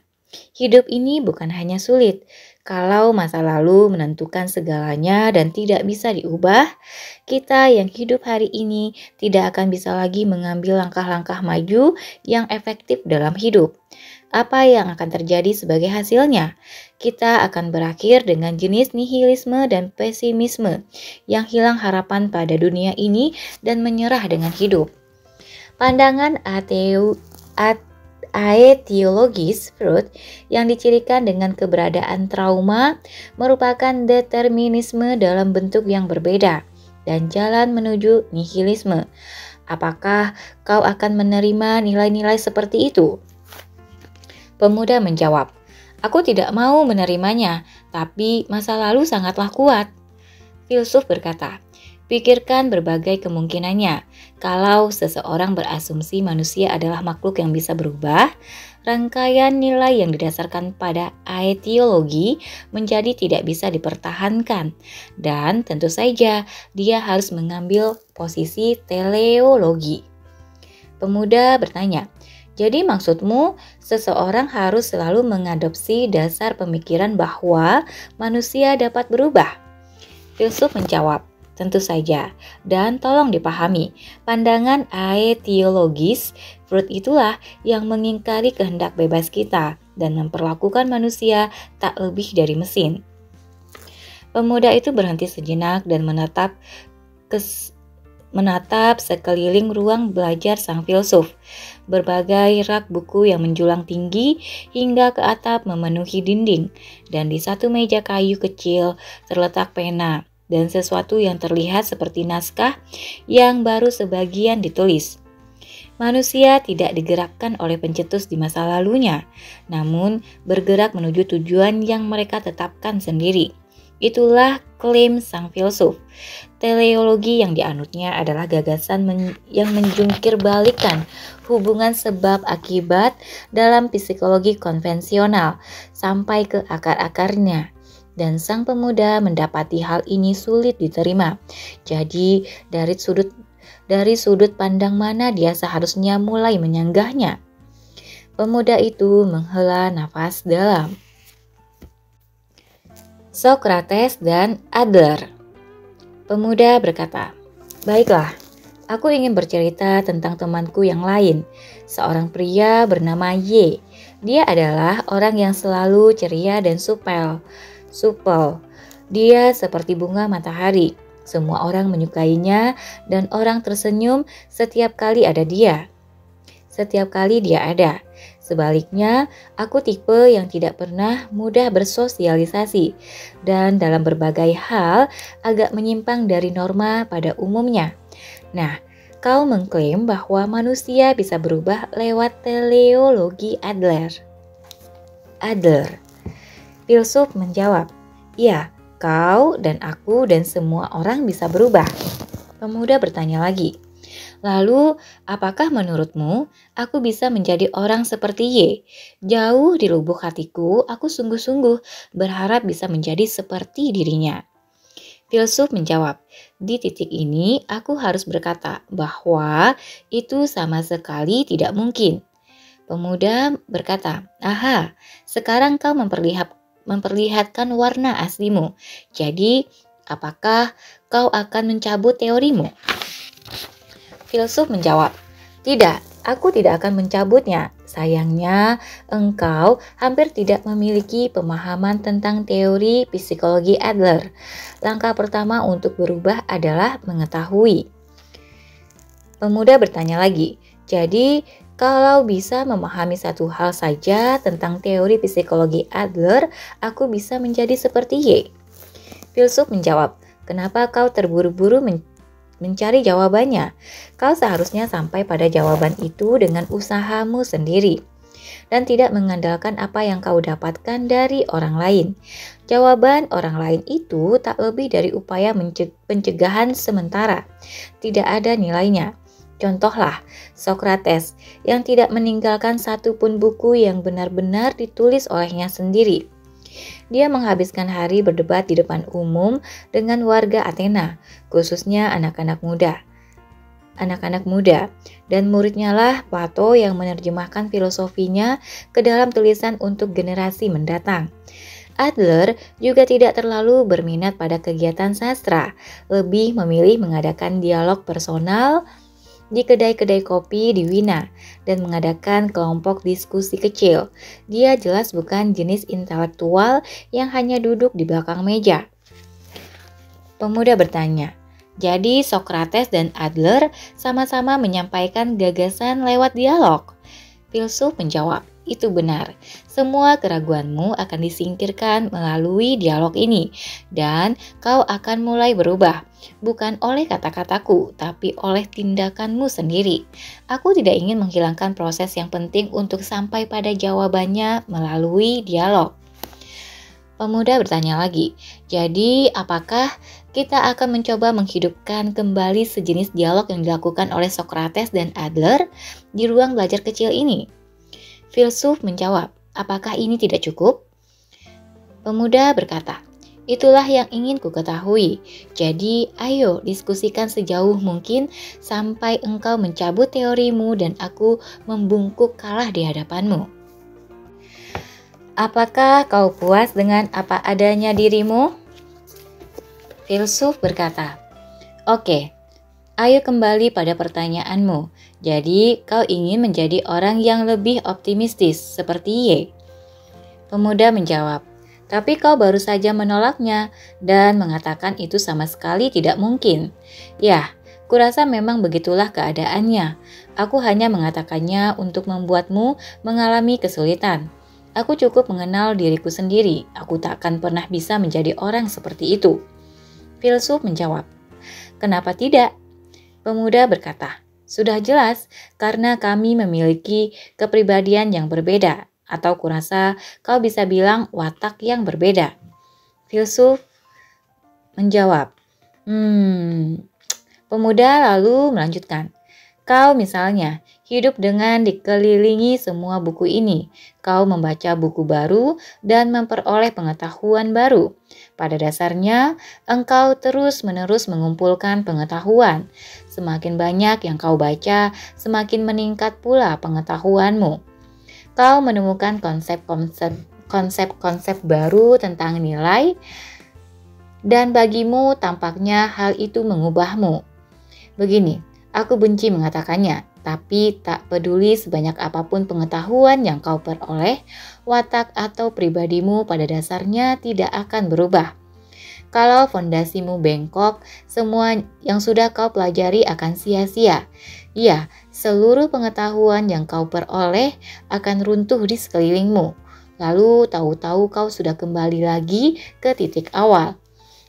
hidup ini bukan hanya sulit. Kalau masa lalu menentukan segalanya dan tidak bisa diubah, kita yang hidup hari ini tidak akan bisa lagi mengambil langkah-langkah maju yang efektif dalam hidup. Apa yang akan terjadi sebagai hasilnya? Kita akan berakhir dengan jenis nihilisme dan pesimisme yang hilang harapan pada dunia ini dan menyerah dengan hidup. Pandangan aetiologis Freud yang dicirikan dengan keberadaan trauma merupakan determinisme dalam bentuk yang berbeda dan jalan menuju nihilisme. Apakah kau akan menerima nilai-nilai seperti itu? Pemuda menjawab, aku tidak mau menerimanya, tapi masa lalu sangatlah kuat. Filsuf berkata, pikirkan berbagai kemungkinannya. Kalau seseorang berasumsi manusia adalah makhluk yang bisa berubah, rangkaian nilai yang didasarkan pada aetiologi menjadi tidak bisa dipertahankan. Dan tentu saja dia harus mengambil posisi teleologi. Pemuda bertanya, jadi maksudmu seseorang harus selalu mengadopsi dasar pemikiran bahwa manusia dapat berubah? Filsuf menjawab, tentu saja, dan tolong dipahami, pandangan aetiologis Freud itulah yang mengingkari kehendak bebas kita dan memperlakukan manusia tak lebih dari mesin. Pemuda itu berhenti sejenak dan menatap sekeliling ruang belajar sang filsuf. Berbagai rak buku yang menjulang tinggi hingga ke atap memenuhi dinding, dan di satu meja kayu kecil terletak pena dan sesuatu yang terlihat seperti naskah yang baru sebagian ditulis. Manusia tidak digerakkan oleh pencetus di masa lalunya, namun bergerak menuju tujuan yang mereka tetapkan sendiri. Itulah klaim sang filsuf. Teleologi yang dianutnya adalah gagasan yang menjungkir balikan hubungan sebab akibat dalam psikologi konvensional sampai ke akar-akarnya. Dan sang pemuda mendapati hal ini sulit diterima. Jadi dari sudut pandang mana dia seharusnya mulai menyanggahnya? Pemuda itu menghela nafas dalam. Socrates dan Adler. Pemuda berkata, baiklah, aku ingin bercerita tentang temanku yang lain, seorang pria bernama Y. Dia adalah orang yang selalu ceria dan supel. Dia seperti bunga matahari. Semua orang menyukainya dan orang tersenyum setiap kali ada dia. Setiap kali dia ada. Sebaliknya, aku tipe yang tidak pernah mudah bersosialisasi dan dalam berbagai hal agak menyimpang dari norma pada umumnya. Nah, kau mengklaim bahwa manusia bisa berubah lewat teleologi Adler. Filsuf menjawab, iya, kau dan aku dan semua orang bisa berubah. Pemuda bertanya lagi, lalu, apakah menurutmu aku bisa menjadi orang seperti Y? Jauh di lubuk hatiku, aku sungguh-sungguh berharap bisa menjadi seperti dirinya. Filsuf menjawab, di titik ini aku harus berkata bahwa itu sama sekali tidak mungkin. Pemuda berkata, aha, sekarang kau memperlihatkan warna aslimu. Jadi, apakah kau akan mencabut teorimu? Filsuf menjawab, tidak, aku tidak akan mencabutnya. Sayangnya, engkau hampir tidak memiliki pemahaman tentang teori psikologi Adler. Langkah pertama untuk berubah adalah mengetahui. Pemuda bertanya lagi, jadi kalau bisa memahami satu hal saja tentang teori psikologi Adler, aku bisa menjadi seperti Y. Filsuf menjawab, kenapa kau terburu-buru mencari jawabannya? Kau seharusnya sampai pada jawaban itu dengan usahamu sendiri. dan tidak mengandalkan apa yang kau dapatkan dari orang lain. Jawaban orang lain itu tak lebih dari upaya pencegahan sementara. Tidak ada nilainya. Contohlah, Socrates yang tidak meninggalkan satupun buku yang benar-benar ditulis olehnya sendiri. Dia menghabiskan hari berdebat di depan umum dengan warga Athena, khususnya anak-anak muda, dan muridnya lah Plato yang menerjemahkan filosofinya ke dalam tulisan untuk generasi mendatang. Adler juga tidak terlalu berminat pada kegiatan sastra, lebih memilih mengadakan dialog personal di kedai-kedai kopi di Wina dan mengadakan kelompok diskusi kecil. Dia jelas bukan jenis intelektual yang hanya duduk di belakang meja. Pemuda bertanya, jadi Socrates dan Adler sama-sama menyampaikan gagasan lewat dialog? Filsuf menjawab, itu benar. Semua keraguanmu akan disingkirkan melalui dialog ini, dan kau akan mulai berubah. Bukan oleh kata-kataku, tapi oleh tindakanmu sendiri. Aku tidak ingin menghilangkan proses yang penting untuk sampai pada jawabannya melalui dialog. Pemuda bertanya lagi, jadi apakah kita akan mencoba menghidupkan kembali sejenis dialog yang dilakukan oleh Socrates dan Adler di ruang belajar kecil ini? Filsuf menjawab, apakah ini tidak cukup? Pemuda berkata, itulah yang ingin ku ketahui. Jadi, ayo diskusikan sejauh mungkin sampai engkau mencabut teorimu dan aku membungkuk kalah di hadapanmu. Apakah kau puas dengan apa adanya dirimu? Filsuf berkata, oke, ayo kembali pada pertanyaanmu. Jadi, kau ingin menjadi orang yang lebih optimistis seperti Y? Pemuda menjawab, tapi kau baru saja menolaknya dan mengatakan itu sama sekali tidak mungkin. Ya, kurasa memang begitulah keadaannya. Aku hanya mengatakannya untuk membuatmu mengalami kesulitan. Aku cukup mengenal diriku sendiri. Aku tak akan pernah bisa menjadi orang seperti itu. Filsuf menjawab, kenapa tidak? Pemuda berkata, sudah jelas karena kami memiliki kepribadian yang berbeda. Atau kurasa kau bisa bilang watak yang berbeda. Filsuf menjawab, Pemuda lalu melanjutkan, kau misalnya hidup dengan dikelilingi semua buku ini. Kau membaca buku baru dan memperoleh pengetahuan baru. Pada dasarnya, engkau terus-menerus mengumpulkan pengetahuan. Semakin banyak yang kau baca, semakin meningkat pula pengetahuanmu. Kau menemukan konsep-konsep baru tentang nilai, dan bagimu tampaknya hal itu mengubahmu. Begini, aku benci mengatakannya, tapi tak peduli sebanyak apapun pengetahuan yang kau peroleh, watak atau pribadimu pada dasarnya tidak akan berubah. Kalau fondasimu bengkok, semua yang sudah kau pelajari akan sia-sia. Iya, seluruh pengetahuan yang kau peroleh akan runtuh di sekelilingmu. Lalu tahu-tahu kau sudah kembali lagi ke titik awal.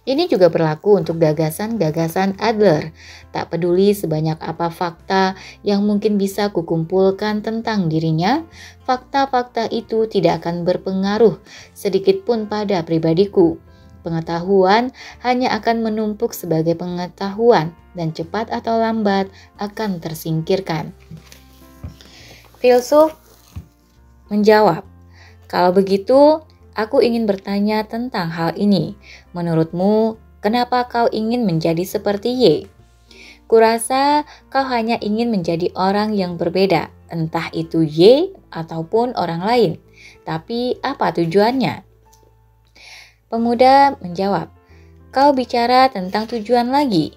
Ini juga berlaku untuk gagasan-gagasan Adler. Tak peduli sebanyak apa fakta yang mungkin bisa kukumpulkan tentang dirinya, fakta-fakta itu tidak akan berpengaruh sedikit pun pada pribadiku. Pengetahuan hanya akan menumpuk sebagai pengetahuan dan cepat atau lambat akan tersingkirkan. Filsuf menjawab, kalau begitu, aku ingin bertanya tentang hal ini. Menurutmu, kenapa kau ingin menjadi seperti Y? Kurasa kau hanya ingin menjadi orang yang berbeda, entah itu Y ataupun orang lain. Tapi apa tujuannya? Pemuda menjawab, kau bicara tentang tujuan lagi.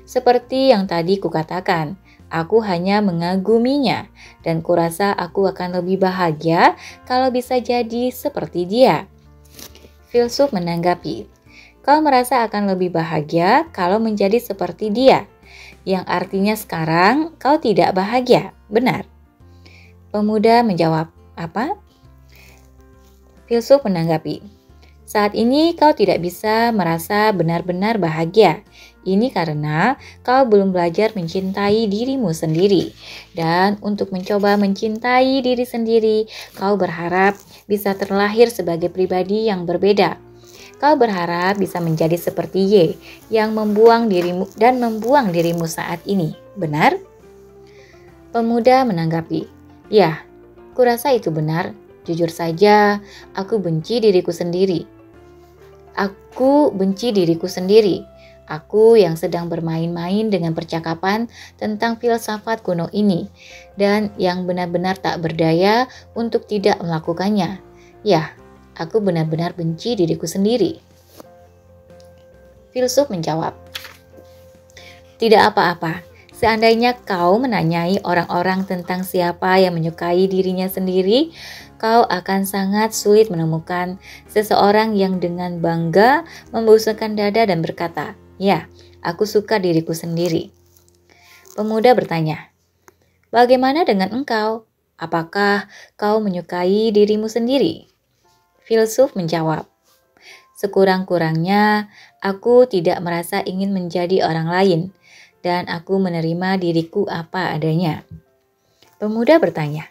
Seperti yang tadi kukatakan, aku hanya mengaguminya dan kurasa aku akan lebih bahagia kalau bisa jadi seperti dia. Filsuf menanggapi, kau merasa akan lebih bahagia kalau menjadi seperti dia, yang artinya sekarang kau tidak bahagia, benar? Pemuda menjawab, apa? Filsuf menanggapi, saat ini kau tidak bisa merasa benar-benar bahagia. Ini karena kau belum belajar mencintai dirimu sendiri. Dan untuk mencoba mencintai diri sendiri, kau berharap bisa terlahir sebagai pribadi yang berbeda. Kau berharap bisa menjadi seperti Y yang membuang dirimu dan membuang dirimu saat ini. Benar? Pemuda menanggapi, "Ya, kurasa itu benar. Jujur saja, aku benci diriku sendiri. Aku benci diriku sendiri. Aku yang sedang bermain-main dengan percakapan tentang filsafat kuno ini dan yang benar-benar tak berdaya untuk tidak melakukannya. Ya, aku benar-benar benci diriku sendiri." Filsuf menjawab, "Tidak apa-apa. Seandainya kau menanyai orang-orang tentang siapa yang menyukai dirinya sendiri, kau akan sangat sulit menemukan seseorang yang dengan bangga membusungkan dada dan berkata, 'Ya, aku suka diriku sendiri.'" Pemuda bertanya, "Bagaimana dengan engkau? Apakah kau menyukai dirimu sendiri?" Filsuf menjawab, "Sekurang-kurangnya, aku tidak merasa ingin menjadi orang lain, dan aku menerima diriku apa adanya." Pemuda bertanya,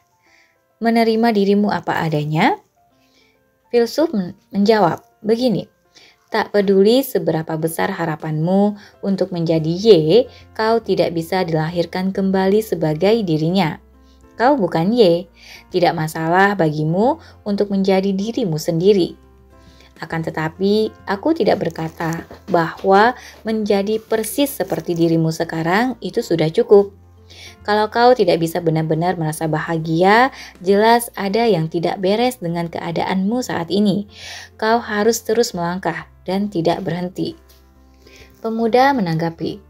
"Menerima dirimu apa adanya?" Filsuf menjawab, "Begini, tak peduli seberapa besar harapanmu untuk menjadi Y, kau tidak bisa dilahirkan kembali sebagai dirinya. Kau bukan Y, tidak masalah bagimu untuk menjadi dirimu sendiri. Akan tetapi, aku tidak berkata bahwa menjadi persis seperti dirimu sekarang itu sudah cukup. Kalau kau tidak bisa benar-benar merasa bahagia, jelas ada yang tidak beres dengan keadaanmu saat ini. Kau harus terus melangkah dan tidak berhenti." Pemuda menanggapi,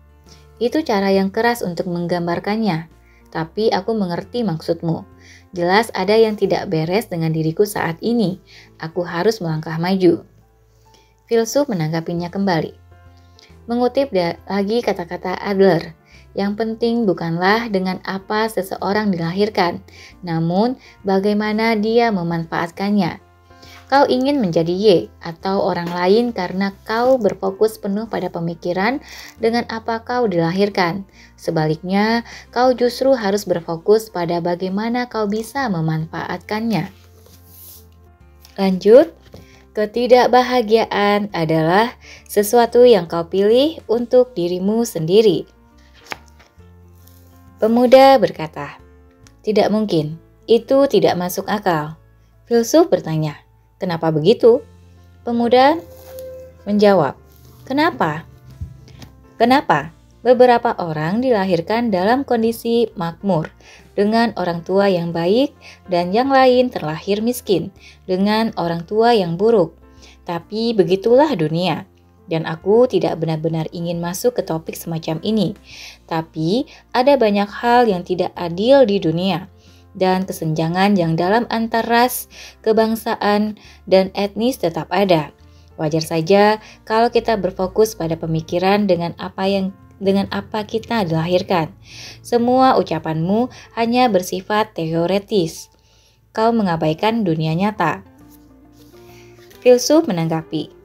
"Itu cara yang keras untuk menggambarkannya, tapi aku mengerti maksudmu. Jelas ada yang tidak beres dengan diriku saat ini. Aku harus melangkah maju." Filsuf menanggapinya kembali, mengutip lagi kata-kata Adler, "Yang penting bukanlah dengan apa seseorang dilahirkan, namun bagaimana dia memanfaatkannya. Kau ingin menjadi Y atau orang lain karena kau berfokus penuh pada pemikiran dengan apa kau dilahirkan. Sebaliknya, kau justru harus berfokus pada bagaimana kau bisa memanfaatkannya." Lanjut, ketidakbahagiaan adalah sesuatu yang kau pilih untuk dirimu sendiri. Pemuda berkata, "Tidak mungkin, itu tidak masuk akal." Filsuf bertanya, "Kenapa begitu?" Pemuda menjawab, "Kenapa? Kenapa? Beberapa orang dilahirkan dalam kondisi makmur, dengan orang tua yang baik, dan yang lain terlahir miskin, dengan orang tua yang buruk. Tapi begitulah dunia. Dan aku tidak benar-benar ingin masuk ke topik semacam ini. Tapi ada banyak hal yang tidak adil di dunia, dan kesenjangan yang dalam antar ras, kebangsaan, dan etnis tetap ada. Wajar saja kalau kita berfokus pada pemikiran dengan apa kita dilahirkan. Semua ucapanmu hanya bersifat teoretis. Kau mengabaikan dunia nyata." Filsuf menanggapi,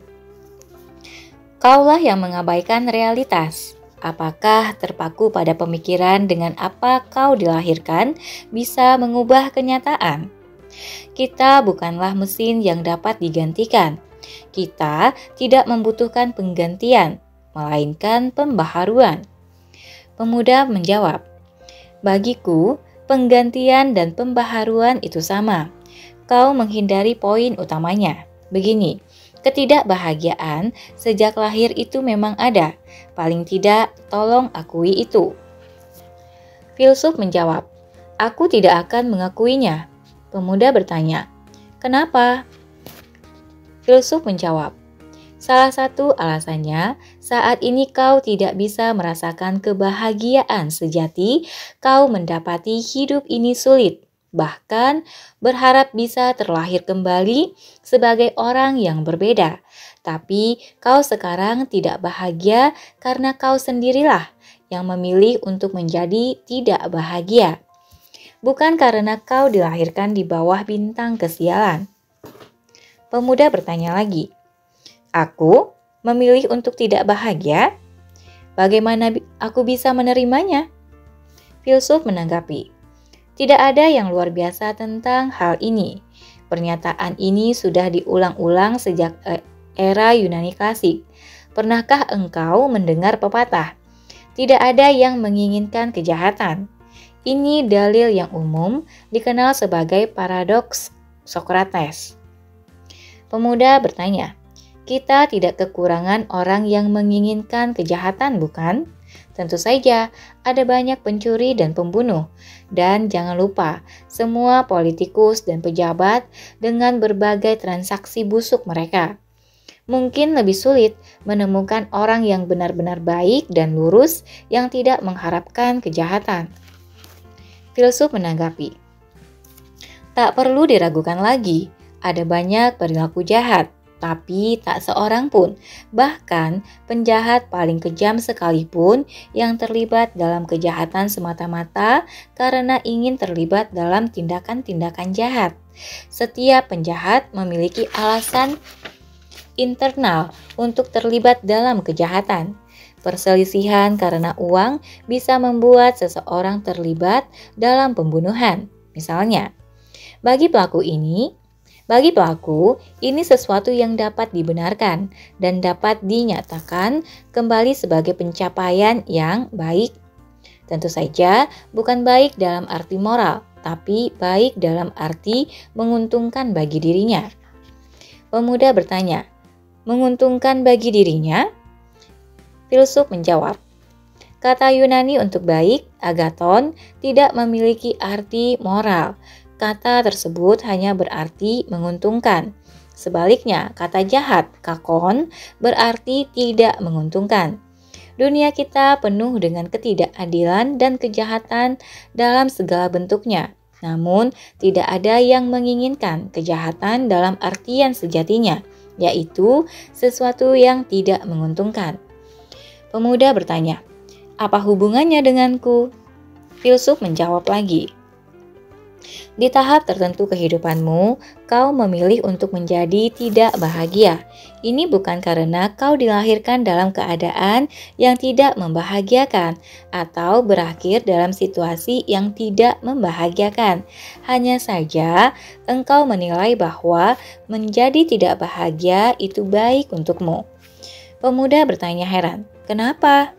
"Kaulah yang mengabaikan realitas. Apakah terpaku pada pemikiran dengan apa kau dilahirkan bisa mengubah kenyataan? Kita bukanlah mesin yang dapat digantikan. Kita tidak membutuhkan penggantian, melainkan pembaharuan." Pemuda menjawab, "Bagiku, penggantian dan pembaharuan itu sama. Kau menghindari poin utamanya. Begini, ketidakbahagiaan sejak lahir itu memang ada. Paling tidak, tolong akui itu." Filsuf menjawab, "Aku tidak akan mengakuinya." Pemuda bertanya, "Kenapa?" Filsuf menjawab, "Salah satu alasannya, saat ini kau tidak bisa merasakan kebahagiaan sejati, kau mendapati hidup ini sulit. Bahkan berharap bisa terlahir kembali sebagai orang yang berbeda. Tapi kau sekarang tidak bahagia karena kau sendirilah yang memilih untuk menjadi tidak bahagia. Bukan karena kau dilahirkan di bawah bintang kesialan." Pemuda bertanya lagi, "Aku memilih untuk tidak bahagia?" Bagaimana aku bisa menerimanya? Filsuf menanggapi, tidak ada yang luar biasa tentang hal ini. Pernyataan ini sudah diulang-ulang sejak era Yunani klasik. Pernahkah engkau mendengar pepatah? Tidak ada yang menginginkan kejahatan. Ini dalil yang umum dikenal sebagai paradoks Sokrates. Pemuda bertanya, kita tidak kekurangan orang yang menginginkan kejahatan, bukan? Tentu saja, ada banyak pencuri dan pembunuh. Dan jangan lupa, semua politikus dan pejabat dengan berbagai transaksi busuk mereka. Mungkin lebih sulit menemukan orang yang benar-benar baik dan lurus yang tidak mengharapkan kejahatan. Filsuf menanggapi, tak perlu diragukan lagi, ada banyak perilaku jahat, tapi tak seorang pun, bahkan penjahat paling kejam sekalipun yang terlibat dalam kejahatan semata-mata karena ingin terlibat dalam tindakan-tindakan jahat. Setiap penjahat memiliki alasan internal untuk terlibat dalam kejahatan. Perselisihan karena uang bisa membuat seseorang terlibat dalam pembunuhan. Misalnya, bagi pelaku, ini sesuatu yang dapat dibenarkan dan dapat dinyatakan kembali sebagai pencapaian yang baik. Tentu saja bukan baik dalam arti moral, tapi baik dalam arti menguntungkan bagi dirinya. Pemuda bertanya, menguntungkan bagi dirinya? Filsuf menjawab, kata Yunani untuk baik, agaton, tidak memiliki arti moral. Kata tersebut hanya berarti menguntungkan. Sebaliknya, kata jahat, kakon, berarti tidak menguntungkan. Dunia kita penuh dengan ketidakadilan dan kejahatan dalam segala bentuknya. Namun, tidak ada yang menginginkan kejahatan dalam artian sejatinya, yaitu sesuatu yang tidak menguntungkan. Pemuda bertanya, apa hubungannya denganku? Filsuf menjawab lagi, di tahap tertentu kehidupanmu, kau memilih untuk menjadi tidak bahagia. Ini bukan karena kau dilahirkan dalam keadaan yang tidak membahagiakan atau berakhir dalam situasi yang tidak membahagiakan. Hanya saja, engkau menilai bahwa menjadi tidak bahagia itu baik untukmu. Pemuda bertanya heran, kenapa?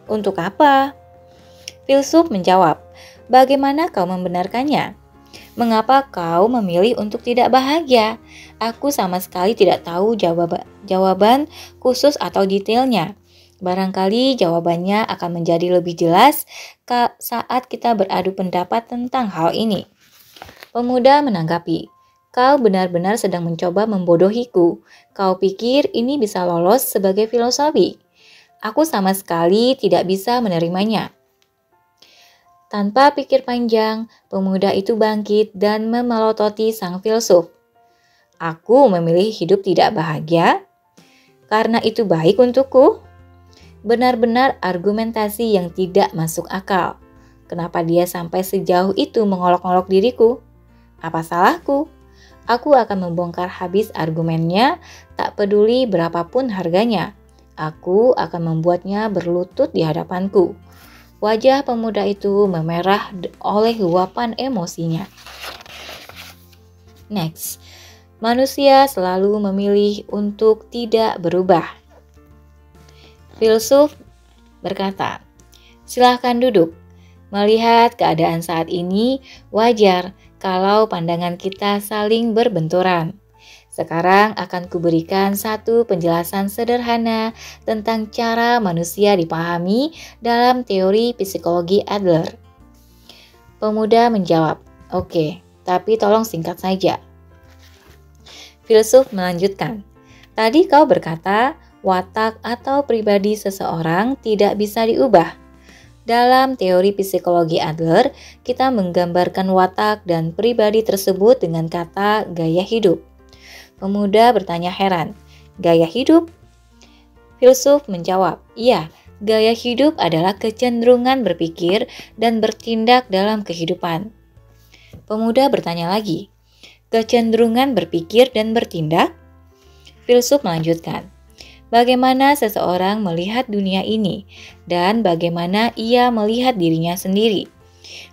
Untuk apa? Filsuf menjawab, bagaimana kau membenarkannya? Mengapa kau memilih untuk tidak bahagia? Aku sama sekali tidak tahu jawaban khusus atau detailnya. Barangkali jawabannya akan menjadi lebih jelas saat kita beradu pendapat tentang hal ini. Pemuda menanggapi, kau benar-benar sedang mencoba membodohiku. Kau pikir ini bisa lolos sebagai filosofi? Aku sama sekali tidak bisa menerimanya. Tanpa pikir panjang, pemuda itu bangkit dan memelototi sang filsuf. Aku memilih hidup tidak bahagia karena itu baik untukku. Benar-benar argumentasi yang tidak masuk akal. Kenapa dia sampai sejauh itu mengolok-olok diriku? Apa salahku? Aku akan membongkar habis argumennya, tak peduli berapapun harganya. Aku akan membuatnya berlutut di hadapanku. Wajah pemuda itu memerah oleh luapan emosinya. Next, manusia selalu memilih untuk tidak berubah. Filsuf berkata, silahkan duduk. Melihat keadaan saat ini, wajar kalau pandangan kita saling berbenturan. Sekarang akan kuberikan satu penjelasan sederhana tentang cara manusia dipahami dalam teori psikologi Adler. Pemuda menjawab, oke, tapi tolong singkat saja. Filsuf melanjutkan, tadi kau berkata watak atau pribadi seseorang tidak bisa diubah. Dalam teori psikologi Adler, kita menggambarkan watak dan pribadi tersebut dengan kata gaya hidup. Pemuda bertanya heran, gaya hidup? Filsuf menjawab, iya, gaya hidup adalah kecenderungan berpikir dan bertindak dalam kehidupan. Pemuda bertanya lagi, kecenderungan berpikir dan bertindak? Filsuf melanjutkan, bagaimana seseorang melihat dunia ini dan bagaimana ia melihat dirinya sendiri.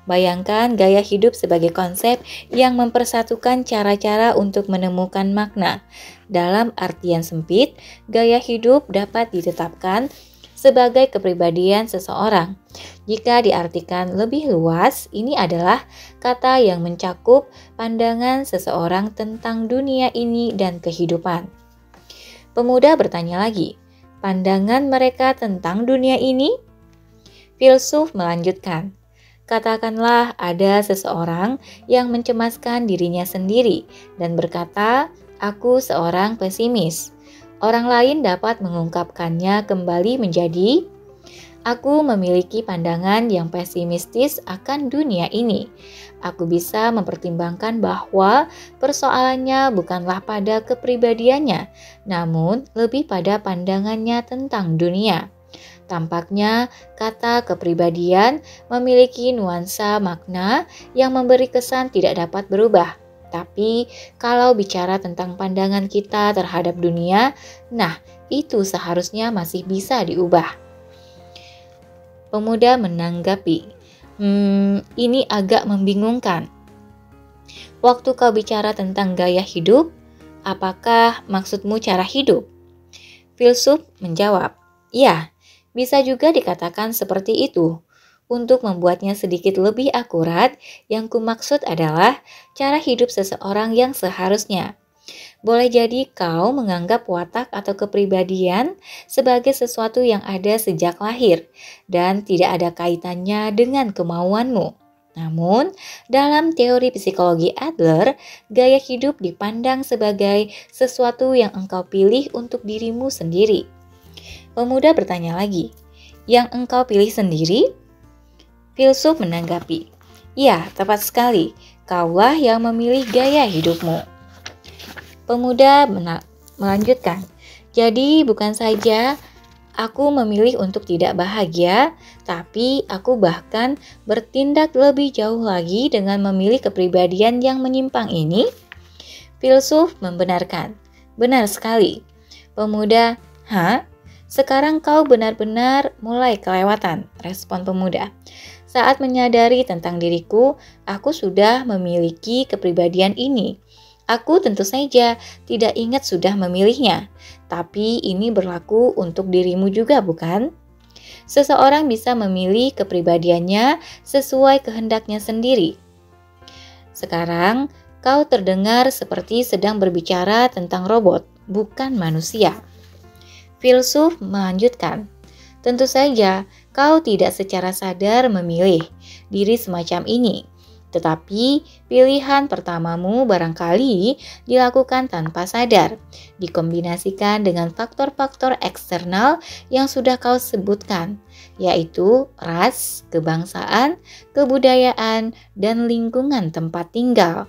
Bayangkan gaya hidup sebagai konsep yang mempersatukan cara-cara untuk menemukan makna. Dalam artian sempit, gaya hidup dapat ditetapkan sebagai kepribadian seseorang. Jika diartikan lebih luas, ini adalah kata yang mencakup pandangan seseorang tentang dunia ini dan kehidupan. Pemuda bertanya lagi, pandangan mereka tentang dunia ini? Filsuf melanjutkan, katakanlah ada seseorang yang mencemaskan dirinya sendiri dan berkata, aku seorang pesimis. Orang lain dapat mengungkapkannya kembali menjadi, aku memiliki pandangan yang pesimistis akan dunia ini. Aku bisa mempertimbangkan bahwa persoalannya bukanlah pada kepribadiannya, namun lebih pada pandangannya tentang dunia. Tampaknya kata kepribadian memiliki nuansa makna yang memberi kesan tidak dapat berubah. Tapi kalau bicara tentang pandangan kita terhadap dunia, nah itu seharusnya masih bisa diubah. Pemuda menanggapi, ini agak membingungkan. Waktu kau bicara tentang gaya hidup, apakah maksudmu cara hidup? Filsuf menjawab, ya, bisa juga dikatakan seperti itu. Untuk membuatnya sedikit lebih akurat, yang kumaksud adalah cara hidup seseorang yang seharusnya. Boleh jadi kau menganggap watak atau kepribadian sebagai sesuatu yang ada sejak lahir dan tidak ada kaitannya dengan kemauanmu. Namun, dalam teori psikologi Adler, gaya hidup dipandang sebagai sesuatu yang engkau pilih untuk dirimu sendiri. Pemuda bertanya lagi, yang engkau pilih sendiri? Filsuf menanggapi, ya, tepat sekali, kaulah yang memilih gaya hidupmu. Pemuda melanjutkan, jadi bukan saja aku memilih untuk tidak bahagia, tapi aku bahkan bertindak lebih jauh lagi dengan memilih kepribadian yang menyimpang ini. Filsuf membenarkan, benar sekali. Pemuda, sekarang kau benar-benar mulai kelewatan, respon pemuda. Saat menyadari tentang diriku, aku sudah memiliki kepribadian ini. Aku tentu saja tidak ingat sudah memilihnya, tapi ini berlaku untuk dirimu juga, bukan? Seseorang bisa memilih kepribadiannya sesuai kehendaknya sendiri. Sekarang, kau terdengar seperti sedang berbicara tentang robot, bukan manusia. Filsuf melanjutkan, tentu saja kau tidak secara sadar memilih diri semacam ini, tetapi pilihan pertamamu barangkali dilakukan tanpa sadar, dikombinasikan dengan faktor-faktor eksternal yang sudah kau sebutkan, yaitu ras, kebangsaan, kebudayaan, dan lingkungan tempat tinggal.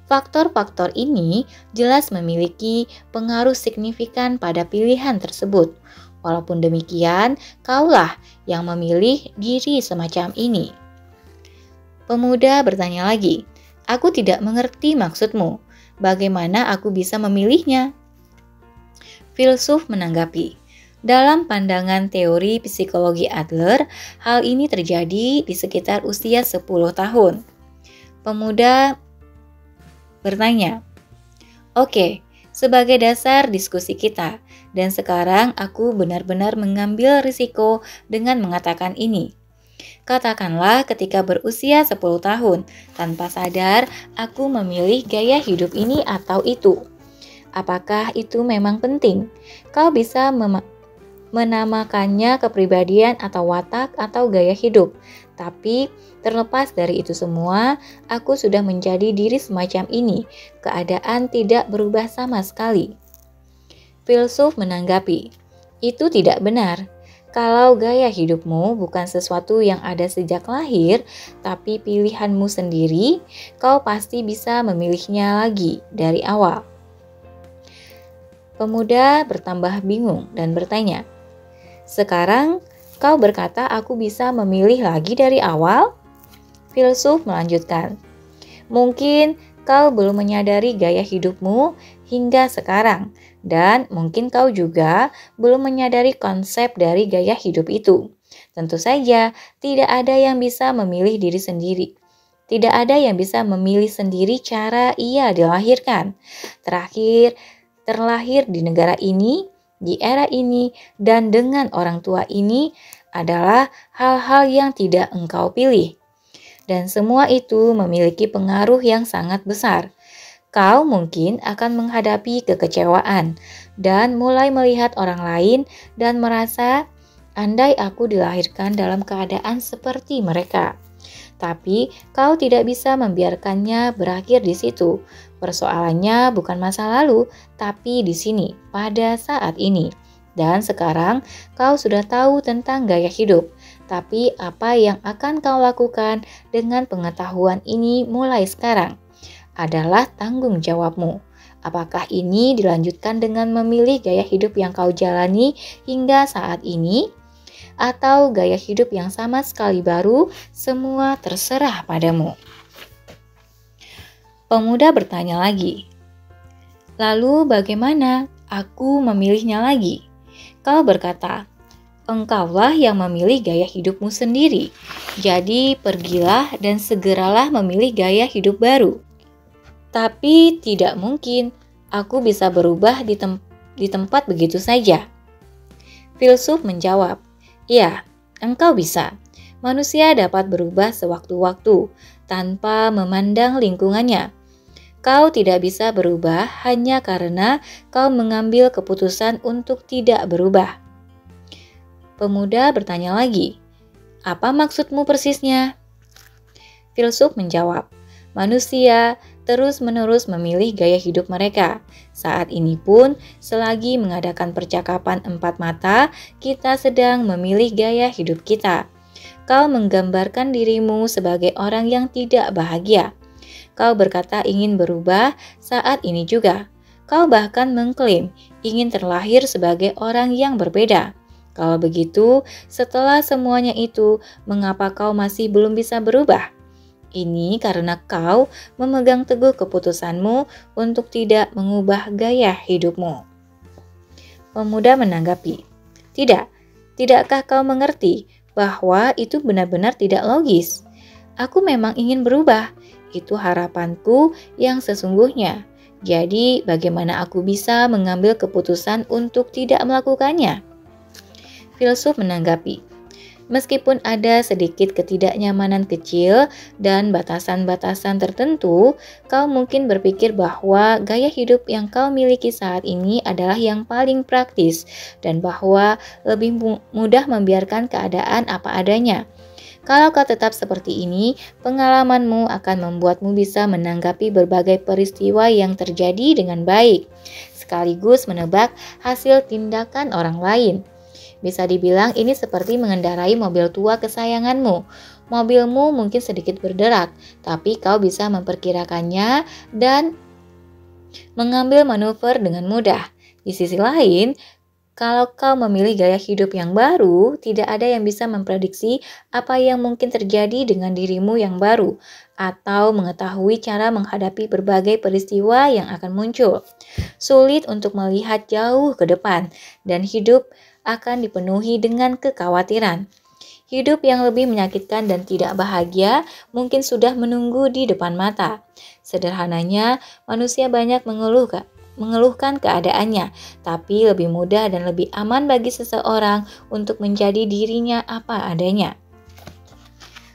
Faktor-faktor ini jelas memiliki pengaruh signifikan pada pilihan tersebut. Walaupun demikian, kaulah yang memilih diri semacam ini. Pemuda bertanya lagi, aku tidak mengerti maksudmu. Bagaimana aku bisa memilihnya? Filsuf menanggapi, dalam pandangan teori psikologi Adler, hal ini terjadi di sekitar usia 10 tahun. Pemuda bertanya, oke, sebagai dasar diskusi kita, dan sekarang aku benar-benar mengambil risiko dengan mengatakan ini. Katakanlah ketika berusia 10 tahun, tanpa sadar aku memilih gaya hidup ini atau itu. Apakah itu memang penting? Kau bisa menamakannya kepribadian atau watak atau gaya hidup. Tapi terlepas dari itu semua, aku sudah menjadi diri semacam ini. Keadaan tidak berubah sama sekali. Filsuf menanggapi, itu tidak benar. Kalau gaya hidupmu bukan sesuatu yang ada sejak lahir, tapi pilihanmu sendiri, kau pasti bisa memilihnya lagi dari awal. Pemuda bertambah bingung dan bertanya, sekarang kau berkata aku bisa memilih lagi dari awal? Filsuf melanjutkan, mungkin kau belum menyadari gaya hidupmu hingga sekarang, Dan mungkin kau juga belum menyadari konsep dari gaya hidup itu. Tentu saja, tidak ada yang bisa memilih diri sendiri. Tidak ada yang bisa memilih sendiri cara ia dilahirkan. Terlahir di negara ini, di era ini, dan dengan orang tua ini adalah hal-hal yang tidak engkau pilih. Dan semua itu memiliki pengaruh yang sangat besar. Kau mungkin akan menghadapi kekecewaan dan mulai melihat orang lain dan merasa, andai aku dilahirkan dalam keadaan seperti mereka. Tapi kau tidak bisa membiarkannya berakhir di situ. Persoalannya bukan masa lalu, tapi di sini, pada saat ini. Dan sekarang kau sudah tahu tentang gaya hidup. Tapi apa yang akan kau lakukan dengan pengetahuan ini mulai sekarang adalah tanggung jawabmu. Apakah ini dilanjutkan dengan memilih gaya hidup yang kau jalani hingga saat ini? Atau gaya hidup yang sama sekali baru, semua terserah padamu. Pemuda bertanya lagi, lalu bagaimana aku memilihnya lagi? Kau berkata, engkaulah yang memilih gaya hidupmu sendiri. Jadi pergilah dan segeralah memilih gaya hidup baru. Tapi tidak mungkin aku bisa berubah di tempat begitu saja. Filsuf menjawab, ya, engkau bisa. Manusia dapat berubah sewaktu-waktu tanpa memandang lingkungannya. Kau tidak bisa berubah hanya karena kau mengambil keputusan untuk tidak berubah. Pemuda bertanya lagi, apa maksudmu persisnya? Filsuf menjawab, manusia terus-menerus memilih gaya hidup mereka. Saat ini pun, selagi mengadakan percakapan empat mata, kita sedang memilih gaya hidup kita. Kau menggambarkan dirimu sebagai orang yang tidak bahagia. Kau berkata ingin berubah saat ini juga. Kau bahkan mengklaim ingin terlahir sebagai orang yang berbeda. Kalau begitu, setelah semuanya itu, mengapa kau masih belum bisa berubah? Ini karena kau memegang teguh keputusanmu untuk tidak mengubah gaya hidupmu. Pemuda menanggapi, tidakkah kau mengerti bahwa itu benar-benar tidak logis? Aku memang ingin berubah, itu harapanku yang sesungguhnya. Jadi bagaimana aku bisa mengambil keputusan untuk tidak melakukannya? Filsuf menanggapi, meskipun ada sedikit ketidaknyamanan kecil dan batasan-batasan tertentu, kau mungkin berpikir bahwa gaya hidup yang kau miliki saat ini adalah yang paling praktis dan bahwa lebih mudah membiarkan keadaan apa adanya. Kalau kau tetap seperti ini, pengalamanmu akan membuatmu bisa menanggapi berbagai peristiwa yang terjadi dengan baik, sekaligus menebak hasil tindakan orang lain. Bisa dibilang ini seperti mengendarai mobil tua kesayanganmu. Mobilmu mungkin sedikit berderak, tapi kau bisa memperkirakannya dan mengambil manuver dengan mudah. Di sisi lain, kalau kau memilih gaya hidup yang baru, tidak ada yang bisa memprediksi apa yang mungkin terjadi dengan dirimu yang baru, atau mengetahui cara menghadapi berbagai peristiwa yang akan muncul. Sulit untuk melihat jauh ke depan, dan hidup akan dipenuhi dengan kekhawatiran. Hidup yang lebih menyakitkan dan tidak bahagia mungkin sudah menunggu di depan mata. Sederhananya, manusia banyak mengeluhkan keadaannya, tapi lebih mudah dan lebih aman bagi seseorang untuk menjadi dirinya apa adanya.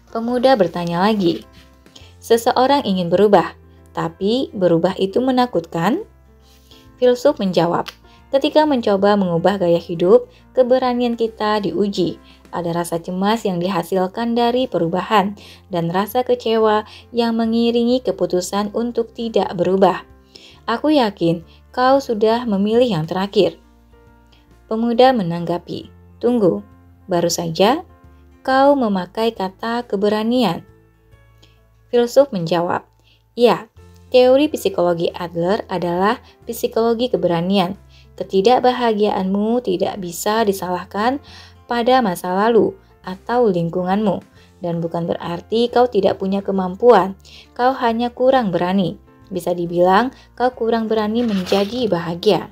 Pemuda bertanya lagi, seseorang ingin berubah, tapi berubah itu menakutkan? Filsuf menjawab, ketika mencoba mengubah gaya hidup, keberanian kita diuji. Ada rasa cemas yang dihasilkan dari perubahan dan rasa kecewa yang mengiringi keputusan untuk tidak berubah. Aku yakin kau sudah memilih yang terakhir. Pemuda menanggapi, tunggu, baru saja kau memakai kata keberanian. Filsuf menjawab, ya, teori psikologi Adler adalah psikologi keberanian. Ketidakbahagiaanmu tidak bisa disalahkan pada masa lalu atau lingkunganmu, dan bukan berarti kau tidak punya kemampuan, kau hanya kurang berani. Bisa dibilang kau kurang berani menjadi bahagia.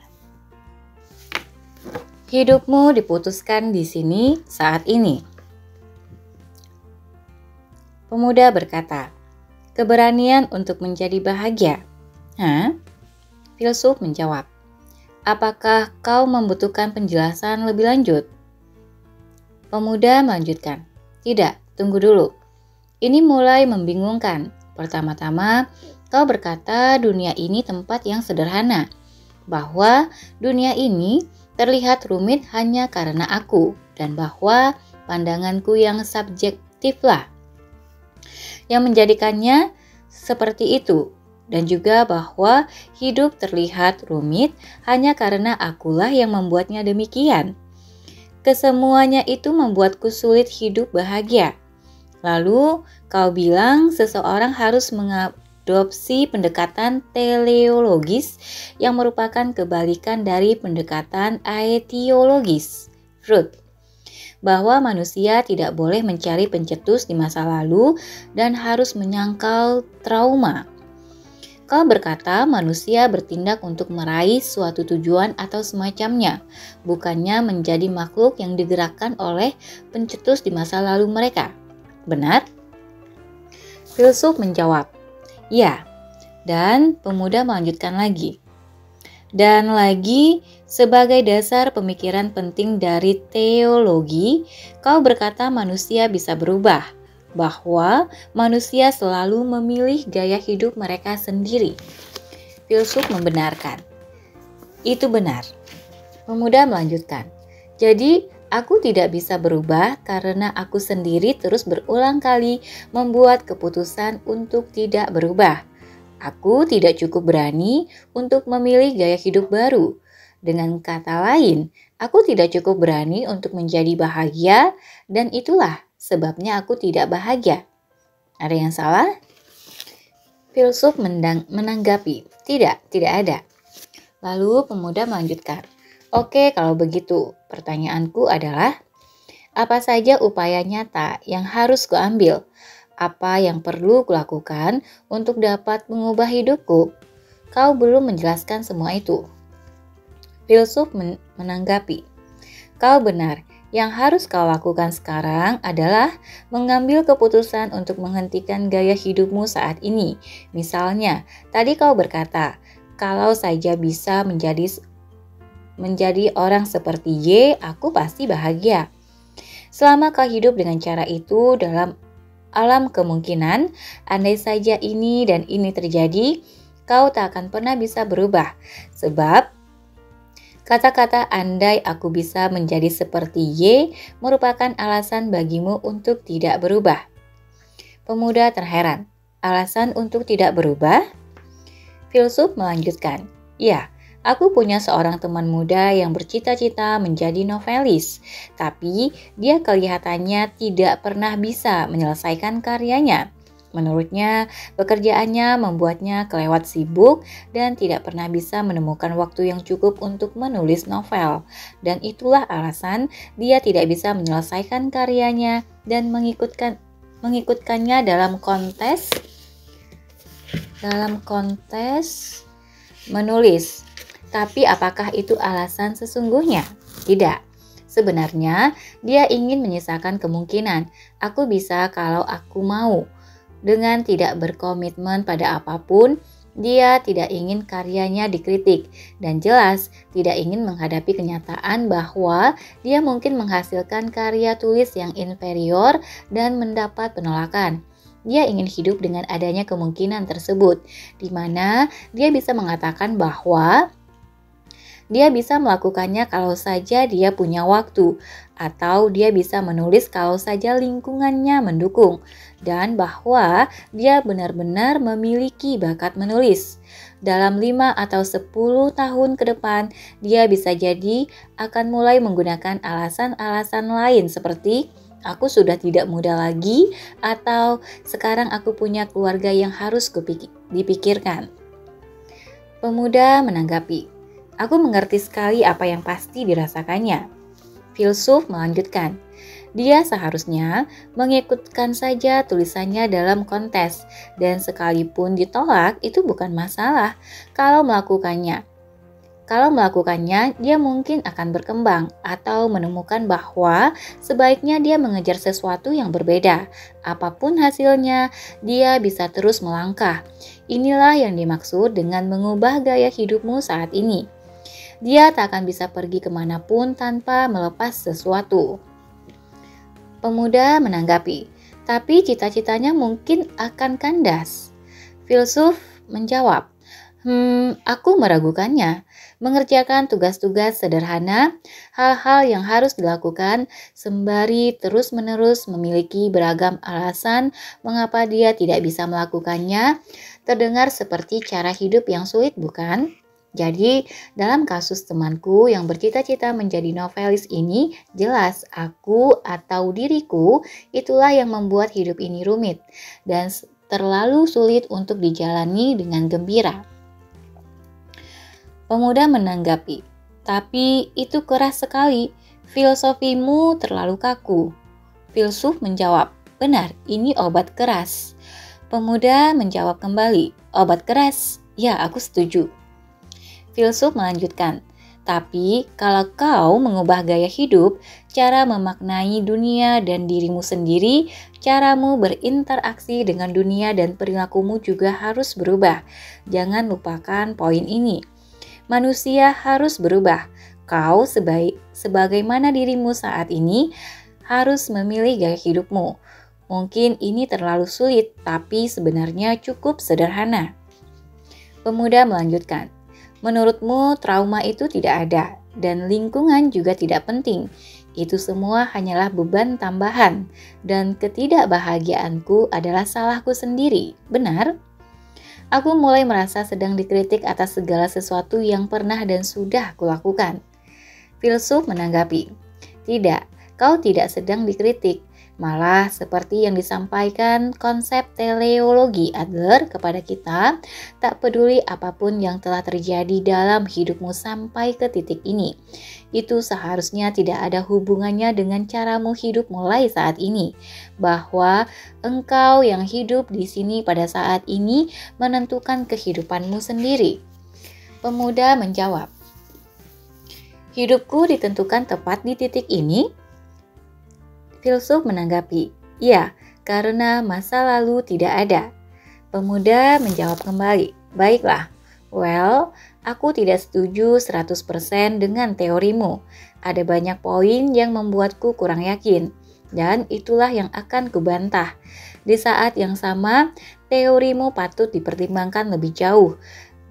Hidupmu diputuskan di sini saat ini. Pemuda berkata, keberanian untuk menjadi bahagia. Hah? Filsuf menjawab, apakah kau membutuhkan penjelasan lebih lanjut? Pemuda melanjutkan, tidak, tunggu dulu. Ini mulai membingungkan. Pertama-tama, kau berkata dunia ini tempat yang sederhana, bahwa dunia ini terlihat rumit hanya karena aku, dan bahwa pandanganku yang subjektiflah yang menjadikannya seperti itu, dan juga bahwa hidup terlihat rumit hanya karena akulah yang membuatnya demikian. Kesemuanya itu membuatku sulit hidup bahagia. Lalu kau bilang seseorang harus mengadopsi pendekatan teleologis yang merupakan kebalikan dari pendekatan aetiologis, Freud, bahwa manusia tidak boleh mencari pencetus di masa lalu dan harus menyangkal trauma. Kau berkata manusia bertindak untuk meraih suatu tujuan atau semacamnya, bukannya menjadi makhluk yang digerakkan oleh pencetus di masa lalu mereka. Benar? Filsuf menjawab, ya. Dan pemuda melanjutkan lagi. Dan lagi, sebagai dasar pemikiran penting dari teologi, kau berkata manusia bisa berubah, bahwa manusia selalu memilih gaya hidup mereka sendiri. Filsuf membenarkan. Itu benar. Pemuda melanjutkan. Jadi, aku tidak bisa berubah karena aku sendiri terus berulang kali membuat keputusan untuk tidak berubah. Aku tidak cukup berani untuk memilih gaya hidup baru. Dengan kata lain, aku tidak cukup berani untuk menjadi bahagia dan itulah sebabnya aku tidak bahagia. Ada yang salah? Filsuf menanggapi, tidak ada. Lalu pemuda melanjutkan, oke, kalau begitu, pertanyaanku adalah, apa saja upaya nyata yang harus kuambil? Apa yang perlu kulakukan untuk dapat mengubah hidupku? Kau belum menjelaskan semua itu. Filsuf menanggapi, kau benar. Yang harus kau lakukan sekarang adalah mengambil keputusan untuk menghentikan gaya hidupmu saat ini. Misalnya, tadi kau berkata, kalau saja bisa menjadi orang seperti Y, aku pasti bahagia. Selama kau hidup dengan cara itu dalam alam kemungkinan, andai saja ini dan ini terjadi, kau tak akan pernah bisa berubah. Sebab kata-kata andai aku bisa menjadi seperti Y merupakan alasan bagimu untuk tidak berubah. Pemuda terheran. Alasan untuk tidak berubah? Filsuf melanjutkan. Ya, aku punya seorang teman muda yang bercita-cita menjadi novelis, tapi dia kelihatannya tidak pernah bisa menyelesaikan karyanya. Menurutnya, pekerjaannya membuatnya kelewat sibuk dan tidak pernah bisa menemukan waktu yang cukup untuk menulis novel. Dan itulah alasan dia tidak bisa menyelesaikan karyanya dan mengikutkannya dalam kontes menulis. Tapi apakah itu alasan sesungguhnya? Tidak. Sebenarnya, dia ingin menyisakan kemungkinan. Aku bisa kalau aku mau. Dengan tidak berkomitmen pada apapun, dia tidak ingin karyanya dikritik dan jelas tidak ingin menghadapi kenyataan bahwa dia mungkin menghasilkan karya tulis yang inferior dan mendapat penolakan. Dia ingin hidup dengan adanya kemungkinan tersebut, di mana dia bisa mengatakan bahwa dia bisa melakukannya kalau saja dia punya waktu, atau dia bisa menulis kalau saja lingkungannya mendukung, dan bahwa dia benar-benar memiliki bakat menulis. Dalam 5 atau 10 tahun ke depan, dia bisa jadi akan mulai menggunakan alasan-alasan lain seperti aku sudah tidak muda lagi, atau sekarang aku punya keluarga yang harus dipikirkan. Pemuda menanggapi, aku mengerti sekali apa yang pasti dirasakannya. Filsuf melanjutkan, dia seharusnya mengikutkan saja tulisannya dalam kontes, dan sekalipun ditolak itu bukan masalah kalau melakukannya. Kalau melakukannya, dia mungkin akan berkembang atau menemukan bahwa sebaiknya dia mengejar sesuatu yang berbeda. Apapun hasilnya, dia bisa terus melangkah. Inilah yang dimaksud dengan mengubah gaya hidupmu saat ini. Dia tak akan bisa pergi kemanapun tanpa melepas sesuatu. Pemuda menanggapi, tapi cita-citanya mungkin akan kandas. Filsuf menjawab, aku meragukannya. Mengerjakan tugas-tugas sederhana, hal-hal yang harus dilakukan sembari terus-menerus memiliki beragam alasan mengapa dia tidak bisa melakukannya, terdengar seperti cara hidup yang sulit, bukan? Jadi, dalam kasus temanku yang bercita-cita menjadi novelis ini, jelas aku atau diriku itulah yang membuat hidup ini rumit dan terlalu sulit untuk dijalani dengan gembira. Pemuda menanggapi, tapi itu keras sekali, filosofimu terlalu kaku. Filsuf menjawab, benar, ini obat keras. Pemuda menjawab kembali, obat keras? Ya, aku setuju. Filsuf melanjutkan, tapi kalau kau mengubah gaya hidup, cara memaknai dunia dan dirimu sendiri, caramu berinteraksi dengan dunia dan perilakumu juga harus berubah. Jangan lupakan poin ini. Manusia harus berubah. Kau sebagaimana dirimu saat ini harus memilih gaya hidupmu. Mungkin ini terlalu sulit, tapi sebenarnya cukup sederhana. Pemuda melanjutkan, menurutmu trauma itu tidak ada, dan lingkungan juga tidak penting. Itu semua hanyalah beban tambahan, dan ketidakbahagiaanku adalah salahku sendiri, benar? Aku mulai merasa sedang dikritik atas segala sesuatu yang pernah dan sudah kulakukan. Filsuf menanggapi, tidak, kau tidak sedang dikritik. Malah seperti yang disampaikan konsep teleologi Adler kepada kita, tak peduli apapun yang telah terjadi dalam hidupmu sampai ke titik ini. Itu seharusnya tidak ada hubungannya dengan caramu hidup mulai saat ini. Bahwa engkau yang hidup di sini pada saat ini menentukan kehidupanmu sendiri. Pemuda menjawab, hidupku ditentukan tepat di titik ini? Filsuf menanggapi, ya, karena masa lalu tidak ada. Pemuda menjawab kembali, baiklah. Well, aku tidak setuju 100% dengan teorimu. Ada banyak poin yang membuatku kurang yakin, dan itulah yang akan kubantah. Di saat yang sama, teorimu patut dipertimbangkan lebih jauh,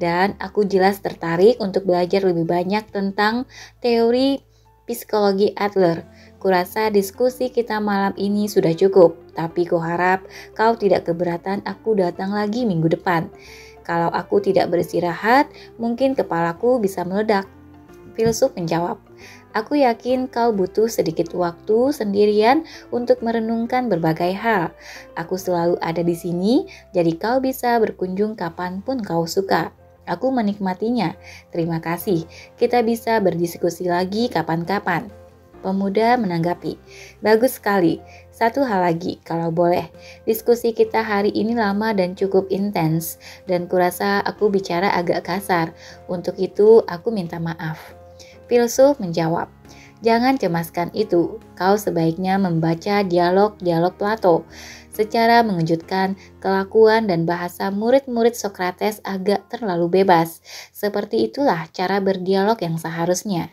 dan aku jelas tertarik untuk belajar lebih banyak tentang teori psikologi Adler. Kurasa diskusi kita malam ini sudah cukup, tapi kuharap kau tidak keberatan aku datang lagi minggu depan. Kalau aku tidak beristirahat, mungkin kepalaku bisa meledak. Filsuf menjawab, aku yakin kau butuh sedikit waktu sendirian untuk merenungkan berbagai hal. Aku selalu ada di sini, jadi kau bisa berkunjung kapanpun kau suka. Aku menikmatinya. Terima kasih. Kita bisa berdiskusi lagi kapan-kapan. Pemuda menanggapi, bagus sekali. Satu hal lagi, kalau boleh. Diskusi kita hari ini lama dan cukup intens, dan kurasa aku bicara agak kasar. Untuk itu, aku minta maaf. Filsuf menjawab, jangan cemaskan itu. Kau sebaiknya membaca dialog-dialog Plato. Secara mengejutkan, kelakuan dan bahasa murid-murid Sokrates agak terlalu bebas. Seperti itulah cara berdialog yang seharusnya.